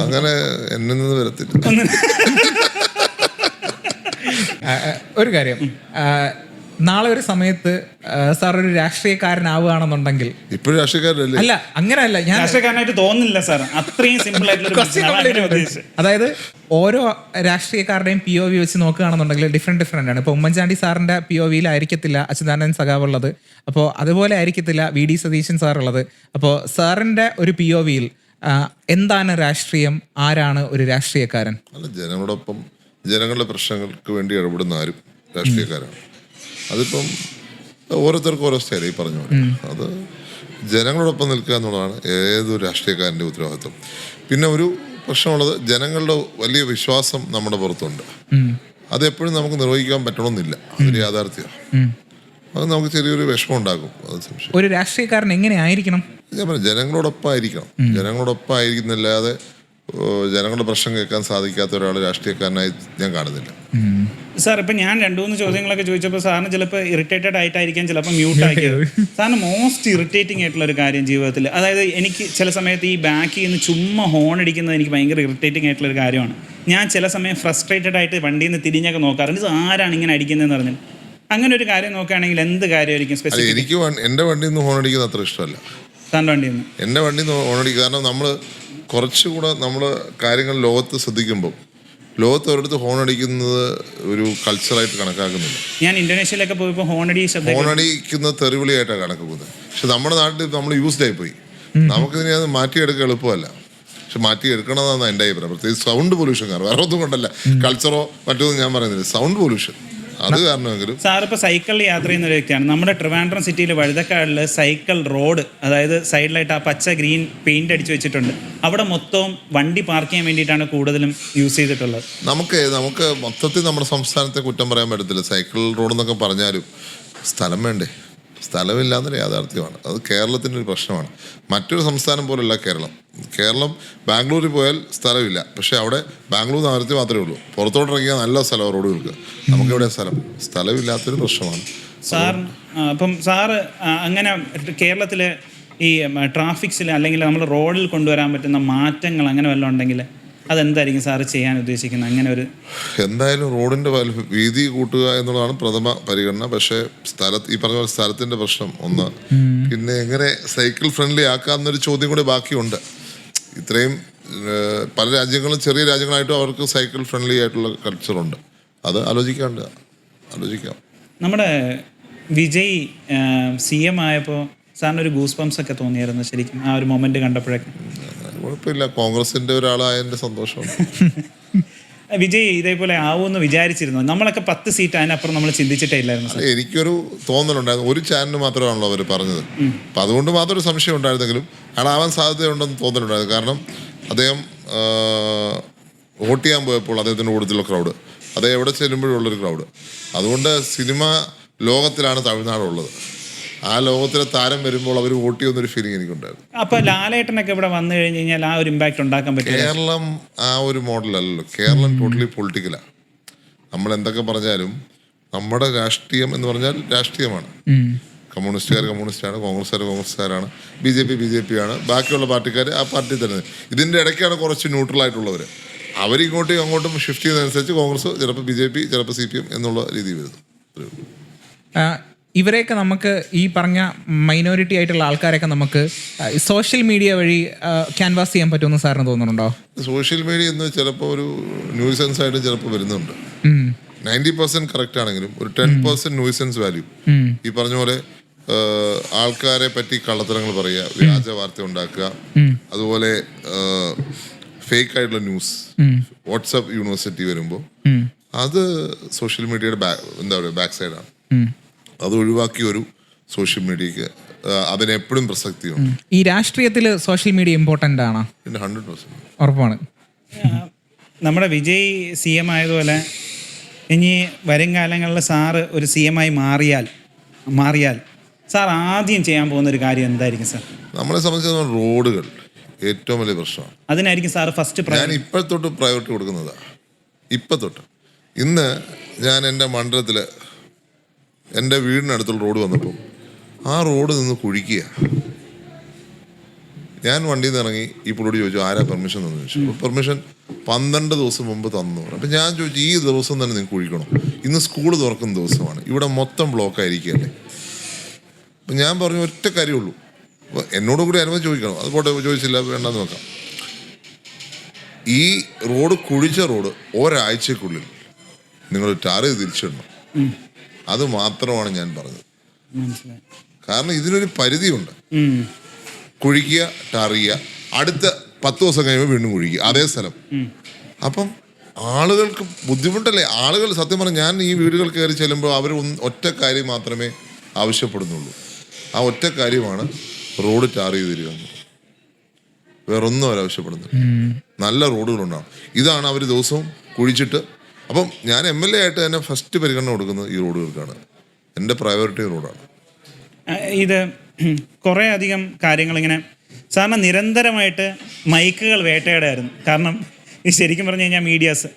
അങ്ങനെ എന്നിൽ നിന്ന് വരത്തില്ല. ഒരു കാര്യം, നാളെ ഒരു സമയത്ത് സാർ ഒരു രാഷ്ട്രീയക്കാരനാവുകയാണെന്നുണ്ടെങ്കിൽ, ഇപ്പോഴും രാഷ്ട്രീയക്കാരനല്ലേ? അല്ല, അങ്ങനെയല്ല, ഞാൻ രാഷ്ട്രീയക്കാരനായിട്ട് തോന്നുന്നില്ല സാർ. അത്രയും സിമ്പിൾ ആയിട്ടുള്ള, അതായത് ഓരോ രാഷ്ട്രീയക്കാരുടെയും POV വെച്ച് നോക്കുകയാണെന്നുണ്ടെങ്കിൽ ഡിഫറെന്റ് ആണ്. ഇപ്പോൾ ഉമ്മൻചാണ്ടി സാറിന്റെ POV-യിലായിരിക്കത്തില്ല അച്യുതാനന്ദൻ സഖാവുള്ളത്, അപ്പോൾ അതുപോലെ ആയിരിക്കത്തില്ല VD സതീശൻ സാറുള്ളത്. അപ്പോൾ സാറിന്റെ ഒരു POV-യിൽ എന്താണ് രാഷ്ട്രീയം, ആരാണ് ഒരു രാഷ്ട്രീയക്കാരൻ? അല്ല, ജനങ്ങളോടൊപ്പം ജനങ്ങളുടെ പ്രശ്നങ്ങൾക്ക് വേണ്ടി ഇടപെടുന്ന ആരും രാഷ്ട്രീയക്കാരാണ്. അതിപ്പം ഓരോരുത്തർക്കും ഓരോ സ്റ്റൈൽ ഈ പറഞ്ഞു പോലെ. അത് ജനങ്ങളോടൊപ്പം നിൽക്കുക എന്നുള്ളതാണ് ഏതൊരു രാഷ്ട്രീയക്കാരൻ്റെ ഉത്തരവാദിത്വം. പിന്നെ ഒരു പ്രശ്നമുള്ളത്, ജനങ്ങളുടെ വലിയ വിശ്വാസം നമ്മുടെ പുറത്തുണ്ട്. അതെപ്പോഴും നമുക്ക് നിർവഹിക്കാൻ പറ്റണമെന്നില്ല, അതൊരു യാഥാർത്ഥ്യമാണ്. അത് നമുക്ക് ചെറിയൊരു വിഷമം ഉണ്ടാക്കും. അത് സംശയം. ഒരു രാഷ്ട്രീയക്കാരൻ എങ്ങനെ ആയിരിക്കണം? ഞാൻ പറഞ്ഞു, ജനങ്ങളോടൊപ്പം ആയിരിക്കണം. ജനങ്ങളോടൊപ്പം ആയിരിക്കുന്നില്ലാതെ ജനങ്ങളുടെ പ്രശ്നം കേൾക്കാൻ സാധിക്കാത്ത ഒരാൾ രാഷ്ട്രീയക്കാരനായി ഞാൻ കാണുന്നില്ല. സാർ ഇപ്പം ഞാൻ 2-3 ചോദ്യങ്ങളൊക്കെ ചോദിച്ചപ്പോൾ സാറിന് ചിലപ്പോൾ ഇറിറ്റേറ്റഡ് ആയിട്ടായിരിക്കാം, ചിലപ്പോൾ മ്യൂട്ട് ആക്കിയത്. സാറിന് മോസ്റ്റ് ഇറിറ്റേറ്റിംഗ് ആയിട്ടുള്ള ഒരു കാര്യം ജീവിതത്തിൽ, അതായത് എനിക്ക് ചില സമയത്ത് ഈ ബാക്കിൽ നിന്ന് ചുമ്മാ ഹോൺ അടിക്കുന്നത് എനിക്ക് ഭയങ്കര ഇറിറ്റേറ്റിംഗ് ആയിട്ടുള്ള ഒരു കാര്യമാണ്. ഞാൻ ചില സമയം ഫ്രസ്ട്രേറ്റഡ് ആയിട്ട് വണ്ടിയിൽ നിന്ന് തിരിഞ്ഞൊക്കെ നോക്കാറുണ്ട്, ഇത് ആരാണ് ഇങ്ങനെ അടിക്കുന്നതെന്ന് പറഞ്ഞാൽ. അങ്ങനെ ഒരു കാര്യം നോക്കുകയാണെങ്കിൽ എന്ത് കാര്യമായിരിക്കും സ്പെസിഫിക്? എനിക്ക് എൻ്റെ വണ്ടിയിൽ നിന്ന് ഹോൺ അടിക്കുന്നത് അത്ര ഇഷ്ടമല്ല. സാറിൻ്റെ വണ്ടിയിൽ നിന്ന്? എൻ്റെ വണ്ടിയിൽ നിന്ന് ഹോൺ അടിക്കുക. കാരണം നമ്മൾ കുറച്ചുകൂടെ നമ്മൾ കാര്യങ്ങൾ ലോകത്ത് ശ്രദ്ധിക്കുമ്പോൾ ലോകത്ത് ഒരിടത്ത് ഹോൺ അടിക്കുന്നത് ഒരു കൾച്ചറായിട്ട് കണക്കാക്കുന്നില്ല. ഞാൻ ഇന്തോനേഷ്യയിലൊക്കെ പോയപ്പോൾ ഹോൺ അടിക്കുന്ന തെറിവിളിയായിട്ടാണ് കണക്കാക്കുന്നത്. പക്ഷെ നമ്മുടെ നാട്ടിൽ നമ്മൾ യൂസ്ഡ് ആയിപ്പോയി. നമുക്കിതിനെ അത് മാറ്റിയെടുക്കുക എളുപ്പമല്ല. പക്ഷെ മാറ്റിയെടുക്കണമെന്നാണ് എൻ്റെ അഭിപ്രായം. പ്രത്യേകിച്ച് സൗണ്ട് പൊല്യൂഷൻ കാരണം, വേറെ ഒന്നും കൊണ്ടല്ല, കൾച്ചറോ മറ്റൊന്നും ഞാൻ പറയുന്നില്ല, സൗണ്ട് പൊല്യൂഷൻ അത് കാരണമെങ്കിലും. സാറിപ്പോൾ സൈക്കിളിൽ യാത്ര ചെയ്യുന്ന ഒരു വ്യക്തിയാണ്. നമ്മുടെ ട്രിവാൻഡ്രം സിറ്റിയിൽ വഴുതക്കാടിൽ സൈക്കിൾ റോഡ്, അതായത് സൈഡിലായിട്ട് ആ പച്ച ഗ്രീൻ പെയിന്റ് അടിച്ചു വെച്ചിട്ടുണ്ട്. അവിടെ മൊത്തവും വണ്ടി പാർക്ക് ചെയ്യാൻ വേണ്ടിയിട്ടാണ് കൂടുതലും യൂസ് ചെയ്തിട്ടുള്ളത്. നമുക്ക് മൊത്തത്തിൽ നമ്മുടെ സംസ്ഥാനത്തെ കുറ്റം പറയാൻ പറ്റത്തില്ല. സൈക്കിൾ റോഡ് എന്നൊക്കെ പറഞ്ഞാലും സ്ഥലം വേണ്ടേ? സ്ഥലമില്ലാന്നൊരു യാഥാർത്ഥ്യമാണ്. അത് കേരളത്തിൻ്റെ ഒരു പ്രശ്നമാണ്. മറ്റൊരു സംസ്ഥാനം പോലല്ല കേരളം. ബാംഗ്ലൂരിൽ പോയാൽ സ്ഥലമില്ല, പക്ഷെ അവിടെ ബാംഗ്ലൂർ നഗരത്തിൽ മാത്രമേ ഉള്ളൂ. പുറത്തോട്ടിറങ്ങിയാൽ നല്ല സ്ഥലം റോഡുകൾക്ക്. നമുക്കെവിടെ സ്ഥലമില്ലാത്തൊരു പ്രശ്നമാണ് സാർ. അപ്പം സാറ് അങ്ങനെ കേരളത്തിലെ ഈ ട്രാഫിക്സിൽ അല്ലെങ്കിൽ നമ്മൾ റോഡിൽ കൊണ്ടുവരാൻ പറ്റുന്ന മാറ്റങ്ങൾ അങ്ങനെ വല്ലതും ഉണ്ടെങ്കിൽ അതെന്തായിരിക്കും സാറ് ചെയ്യാൻ ഉദ്ദേശിക്കുന്നത്? അങ്ങനെ ഒരു എന്തായാലും റോഡിൻ്റെ വീതി കൂട്ടുക എന്നുള്ളതാണ് പ്രഥമ പരിഗണന. പക്ഷേ ഈ പറഞ്ഞ പോലെ സ്ഥലത്തിൻ്റെ പ്രശ്നം ഒന്ന്, പിന്നെ എങ്ങനെ സൈക്കിൾ ഫ്രണ്ട്ലി ആക്കാമെന്നൊരു ചോദ്യം കൂടി ബാക്കിയുണ്ട്. ഇത്രയും പല രാജ്യങ്ങളും ചെറിയ രാജ്യങ്ങളായിട്ടും അവർക്ക് സൈക്കിൾ ഫ്രണ്ട്ലി ആയിട്ടുള്ള കൾച്ചറുണ്ട്. അത് ആലോചിക്കാം. നമ്മുടെ വിജയ് CM ആയപ്പോൾ സാറിന് ഒരു ഗൂസ് ബംസ് ഒക്കെ തോന്നിയായിരുന്നു ശരിക്കും ആ ഒരു മൊമെന്റ് കണ്ടപ്പോഴൊക്കെ? കുഴപ്പമില്ല, കോൺഗ്രസിന്റെ ഒരാളായതിന്റെ സന്തോഷമാണ്. വിജയ് ഇതേപോലെ ആവുമെന്ന് വിചാരിച്ചിരുന്നു? നമ്മളൊക്കെ 10 സീറ്റ് അതിനപ്പുറം നമ്മൾ ചിന്തിച്ചിട്ടേ ഇല്ലായിരുന്നു സാർ. എനിക്കൊരു തോന്നലുണ്ടായിരുന്നു, ഒരു ചാനൽ മാത്രമാണല്ലോ അവർ പറഞ്ഞത്, അപ്പം അതുകൊണ്ട് മാത്രം ഒരു സംശയം ഉണ്ടായിരുന്നെങ്കിലും അയാളാവാൻ സാധ്യതയുണ്ടെന്ന് തോന്നലുണ്ടായിരുന്നു. കാരണം അദ്ദേഹം വോട്ട് ചെയ്യാൻ പോയപ്പോൾ അദ്ദേഹത്തിൻ്റെ കൂട്ടത്തിലുള്ള ക്രൗഡ്, അദ്ദേഹം എവിടെ ചെല്ലുമ്പോഴുള്ളൊരു ക്രൗഡ്. അതുകൊണ്ട് സിനിമ ലോകത്തിലാണ് തമിഴ്നാടുള്ളത്. ആ ലോകത്തിലെ താരം വരുമ്പോൾ അവർ വോട്ട് ചെയ്യുന്നൊരു ഫീലിംഗ് എനിക്കുണ്ടായിരുന്നു. അപ്പൊ ലാലേട്ടനൊക്കെ ഇവിടെ വന്നു കഴിഞ്ഞ് കഴിഞ്ഞാൽ ആ ഒരു ഇമ്പാക്ട് ഉണ്ടാക്കാൻ പറ്റും? കേരളം ആ ഒരു മോഡലല്ലല്ലോ. കേരളം ടോട്ടലി പൊളിറ്റിക്കലാണ്. നമ്മൾ എന്തൊക്കെ പറഞ്ഞാലും നമ്മുടെ രാഷ്ട്രീയം എന്ന് പറഞ്ഞാൽ രാഷ്ട്രീയമാണ്. കമ്മ്യൂണിസ്റ്റുകാർ കമ്മ്യൂണിസ്റ്റാണ്, കോൺഗ്രസ്സുകാർ കോൺഗ്രസ്സുകാരാണ്, ബി ജെ പി ആണ്, ബാക്കിയുള്ള പാർട്ടിക്കാർ ആ പാർട്ടി തന്നെ. ഇതിൻ്റെ ഇടയ്ക്കാണ് കുറച്ച് ന്യൂട്രലായിട്ടുള്ളവർ. അവരിങ്ങോട്ടും അങ്ങോട്ടും ഷിഫ്റ്റ് ചെയ്യുന്നതനുസരിച്ച് കോൺഗ്രസ്, ചിലപ്പോൾ BJP, ചിലപ്പോൾ CPM എന്നുള്ള രീതി വരുന്നു. ഇവരെയൊക്കെ നമുക്ക് ഈ പറഞ്ഞ മൈനോറിറ്റി ആയിട്ടുള്ള ആൾക്കാരെയൊക്കെ നമുക്ക് സോഷ്യൽ മീഡിയ വഴി ക്യാൻവാസ് ചെയ്യാൻ പറ്റുമെന്ന് സാറിന് തോന്നുന്നുണ്ടോ? സോഷ്യൽ മീഡിയ എന്ന് ചിലപ്പോൾ ഒരു ന്യൂസൻസ് ആയിട്ട് ചിലപ്പോൾ വരുന്നുണ്ട്. 90% കറക്റ്റ് ആണെങ്കിലും ഒരു 10% ന്യൂസൻസ് വാല്യൂ. ഈ പറഞ്ഞ പോലെ ആൾക്കാരെ പറ്റി കള്ളത്തരങ്ങൾ പറയുക, വ്യാജ വാർത്ത ഉണ്ടാക്കുക, അതുപോലെ ഫേക്ക് ആയിട്ടുള്ള ന്യൂസ്, വാട്സാപ്പ് യൂണിവേഴ്സിറ്റി വരുമ്പോൾ അത് സോഷ്യൽ മീഡിയയുടെ എന്താ പറയുക ബാക്ക് സൈഡാണ്. അത് ഒഴിവാക്കി ഒരു സോഷ്യൽ മീഡിയക്ക് അതിനെപ്പോഴും പ്രസക്തിയുണ്ട്. ഈ രാഷ്ട്രീയത്തിൽ സോഷ്യൽ മീഡിയ ഇമ്പോർട്ടൻ്റ് ആണ്? 100% ഉറപ്പാണ്. നമ്മുടെ വിജയ് CM ആയതുപോലെ ഇനി വരും കാലങ്ങളിൽ സാറ് ഒരു CM ആയി മാറിയാൽ സാർ ആദ്യം ചെയ്യാൻ പോകുന്ന ഒരു കാര്യം എന്തായിരിക്കും സാർ? നമ്മളെ സംബന്ധിച്ചിടത്തോളം റോഡുകൾ ഏറ്റവും വലിയ പ്രശ്നമാണ്. അതിനായിരിക്കും സാർ ഫസ്റ്റ് ഞാൻ ഇപ്പോഴത്തോട്ട് പ്രയോറിറ്റി കൊടുക്കുന്നതാണ്. ഇപ്പോഴത്തോട്ട് ഇന്ന് ഞാൻ എൻ്റെ മണ്ഡലത്തിൽ എൻ്റെ വീടിനടുത്തുള്ള റോഡ് വന്നപ്പോൾ ആ റോഡ് നിന്ന് കുഴിക്കുക. ഞാൻ വണ്ടിയിൽ നിന്ന് ഇറങ്ങി ഈ പുള്ളിയോട് ചോദിച്ചു ആരാ പെർമിഷൻ തന്നു ചോദിച്ചു. പെർമിഷൻ 12 ദിവസം മുമ്പ് തന്നു. അപ്പം ഞാൻ ചോദിച്ചു ഈ ദിവസം തന്നെ നിങ്ങൾക്ക് കുഴിക്കണം, ഇന്ന് സ്കൂൾ തുറക്കുന്ന ദിവസമാണ്, ഇവിടെ മൊത്തം ബ്ലോക്ക് ആയിരിക്കുകയല്ലേ. അപ്പം ഞാൻ പറഞ്ഞു ഒറ്റ കാര്യമുള്ളൂ, എന്നോട് കൂടി അനുമതി ചോദിക്കണം. അത് പോട്ടെ, ചോദിച്ചില്ല, വേണ്ടെന്ന് വെക്കാം. ഈ റോഡ് കുഴിച്ച റോഡ് ഒരാഴ്ചക്കുള്ളിൽ നിങ്ങൾ ടാർ ചെയ്ത് തിരിച്ചിടണം. അത് മാത്രമാണ് ഞാൻ പറഞ്ഞത്. കാരണം ഇതിനൊരു പരിധിയുണ്ട്. കുഴിക്കുക, ടാർ ചെയ്യുക, അടുത്ത 10 ദിവസം കഴിയുമ്പോൾ വീണ്ടും കുഴിക്കുക, അതേ സ്ഥലം. അപ്പം ആളുകൾക്ക് ബുദ്ധിമുട്ടല്ലേ? ആളുകൾ സത്യം പറഞ്ഞാൽ ഞാൻ ഈ വീടുകൾ കയറി ചെല്ലുമ്പോൾ അവർ ഒറ്റ കാര്യം മാത്രമേ ആവശ്യപ്പെടുന്നുള്ളൂ. ആ ഒറ്റ കാര്യമാണ് റോഡ് ടാർ ചെയ്ത് തരിക. വേറൊന്നും അവർ ആവശ്യപ്പെടുന്നില്ല. നല്ല റോഡുകളുണ്ടാവും. ഇതാണ് അവർ ദിവസവും കുഴിച്ചിട്ട്. അപ്പം ഞാൻ MLA ആയിട്ട് തന്നെ ഫസ്റ്റ് പരിഗണന കൊടുക്കുന്നത് ഈ റോഡുകൾക്കാണ്. എൻ്റെ പ്രയോറിറ്റി റോഡാണ്. ഇത് കുറേ അധികം കാര്യങ്ങളിങ്ങനെ സാറിന് നിരന്തരമായിട്ട് മൈക്കുകൾ വേട്ടയാടായിരുന്നു. കാരണം ഈ ശരിക്കും പറഞ്ഞു കഴിഞ്ഞാൽ മീഡിയാസ്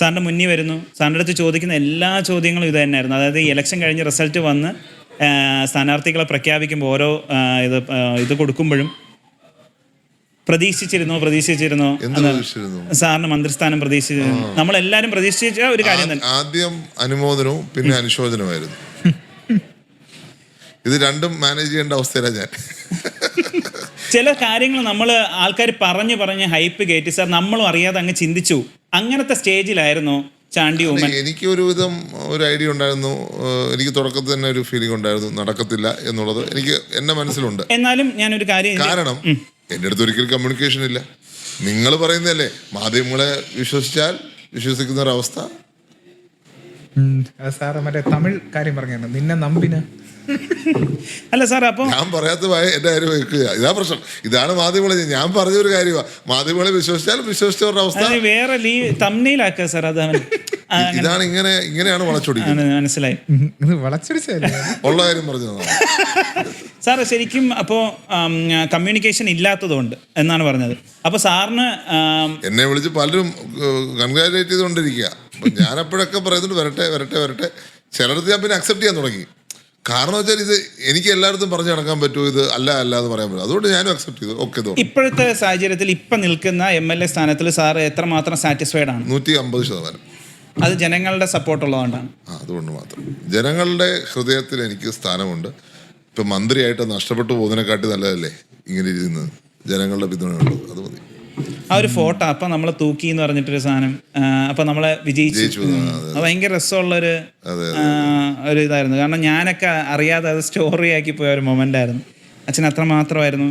സാറിൻ്റെ മുന്നിൽ വരുന്നു, സാറിൻ്റെ അടുത്ത് ചോദിക്കുന്ന എല്ലാ ചോദ്യങ്ങളും ഇത് തന്നെയായിരുന്നു. അതായത് ഈ ഇലക്ഷൻ കഴിഞ്ഞ് റിസൾട്ട് വന്ന് സ്ഥാനാർത്ഥികളെ പ്രഖ്യാപിക്കുമ്പോൾ ഓരോ ഇത് കൊടുക്കുമ്പോഴും പ്രതീക്ഷിച്ചിരുന്നോ സാറിന് മന്ത്രിസ്ഥാനം പ്രതീക്ഷിച്ചിരുന്നു? നമ്മളെല്ലാരും പ്രതീക്ഷിച്ച ഒരു കാര്യം തന്നെ. ആദ്യം അനുമോദനവും പിന്നെ അനുശോചനമായിരുന്നു. ഇത് രണ്ടും മാനേജ് ചെയ്യേണ്ട അവസ്ഥയിലാണ് ഞാൻ. ചില കാര്യങ്ങൾ നമ്മൾ ആൾക്കാർ പറഞ്ഞ് ഹൈപ്പ് കയറ്റി സാർ നമ്മളും അറിയാതെ അങ്ങ് ചിന്തിച്ചു. അങ്ങനത്തെ സ്റ്റേജിലായിരുന്നു ചാണ്ടി ഉമ്മൻ. എനിക്ക് ഒരുവിധം ഒരു ഐഡിയ ഉണ്ടായിരുന്നു. എനിക്ക് തുടക്കത്തിൽ തന്നെ ഒരു ഫീലിംഗ് ഉണ്ടായിരുന്നു നടക്കത്തില്ല എന്നുള്ളത് എനിക്ക് എൻ്റെ മനസ്സിലുണ്ട്. എന്നാലും ഞാനൊരു കാര്യം, കാരണം എൻ്റെ അടുത്ത് ഒരിക്കലും കമ്മ്യൂണിക്കേഷൻ ഇല്ല. നിങ്ങൾ പറയുന്നതല്ലേ, മാധ്യമങ്ങളെ വിശ്വസിച്ചാൽ വിശ്വസിക്കുന്ന ഒരവസ്ഥ. സാറ് മറ്റേ തമിഴ് കാര്യം പറഞ്ഞു, നിന്നെ നമ്പിന് അല്ല സാർ. അപ്പോൾ ഞാൻ പറയാത്ത എൻ്റെ കാര്യം വെക്കുക, ഇതാ പ്രശ്നം. ഇതാണ് മാധ്യമങ്ങളെ, ഞാൻ പറഞ്ഞൊരു കാര്യമാണ്. മാധ്യമങ്ങളെ വിശ്വസിച്ചാൽ വിശ്വസിച്ചവരുടെ അവസ്ഥ വേറെ തമ്മിലാക്കുക സാർ. അതാണ് ഇതാണ് ഇങ്ങനെയാണ് വളച്ചൊടിക്കുന്നത്. മനസ്സിലായി. ഉള്ള കാര്യം പറഞ്ഞു സാർ. ശരിക്കും അപ്പോൾ കമ്മ്യൂണിക്കേഷൻ ഇല്ലാത്തതുകൊണ്ട് എന്നാണ് പറഞ്ഞത്. അപ്പോൾ സാറിന് എന്നെ വിളിച്ച് പലരും കൺഗ്രാജുലേറ്റ് ചെയ്തുകൊണ്ടിരിക്കുക. ഞാൻ അപ്പോഴൊക്കെ പറയുന്നുണ്ട് വരട്ടെ. ചിലടത്ത് ഞാൻ പിന്നെ അക്സെപ്റ്റ് ചെയ്യാൻ തുടങ്ങി. കാരണം വെച്ചാൽ ഇത് എനിക്ക് എല്ലായിടത്തും പറഞ്ഞു നടക്കാൻ പറ്റുമോ, ഇത് അല്ല എന്ന് പറയാൻ പറ്റും. അതുകൊണ്ട് ഞാനും അക്സെപ്റ്റ് ചെയ്തു. ഓക്കെ. ഇപ്പോഴത്തെ സാഹചര്യത്തിൽ ഇപ്പം നിൽക്കുന്ന MLA സ്ഥാനത്തിൽ സാർ എത്രമാത്രം സാറ്റിസ്ഫൈഡ് ആണ്? 150%. അത് ജനങ്ങളുടെ സപ്പോർട്ട് ഉള്ളതുകൊണ്ടാണ്. അതുകൊണ്ട് മാത്രം. ജനങ്ങളുടെ ഹൃദയത്തിൽ എനിക്ക് സ്ഥാനമുണ്ട്. ഇപ്പം മന്ത്രിയായിട്ട് നഷ്ടപ്പെട്ടു പോകുന്നതിനെക്കാട്ടി നല്ലതല്ലേ ഇങ്ങനെ ഇരുന്നത്? ജനങ്ങളുടെ പിന്തുണയുള്ളത്, അത് മതി. ആ ഒരു ഫോട്ടോ അപ്പം നമ്മളെ തൂക്കി എന്ന് പറഞ്ഞിട്ടൊരു സാധനം, അപ്പം നമ്മളെ വിജയിച്ചു. അത് ഭയങ്കര രസമുള്ളൊരു ഇതായിരുന്നു. കാരണം ഞാനൊക്കെ അറിയാതെ അത് സ്റ്റോറി ആക്കി പോയ ഒരു മൊമെന്റ് ആയിരുന്നു. അച്ഛൻ അത്രമാത്രമായിരുന്നു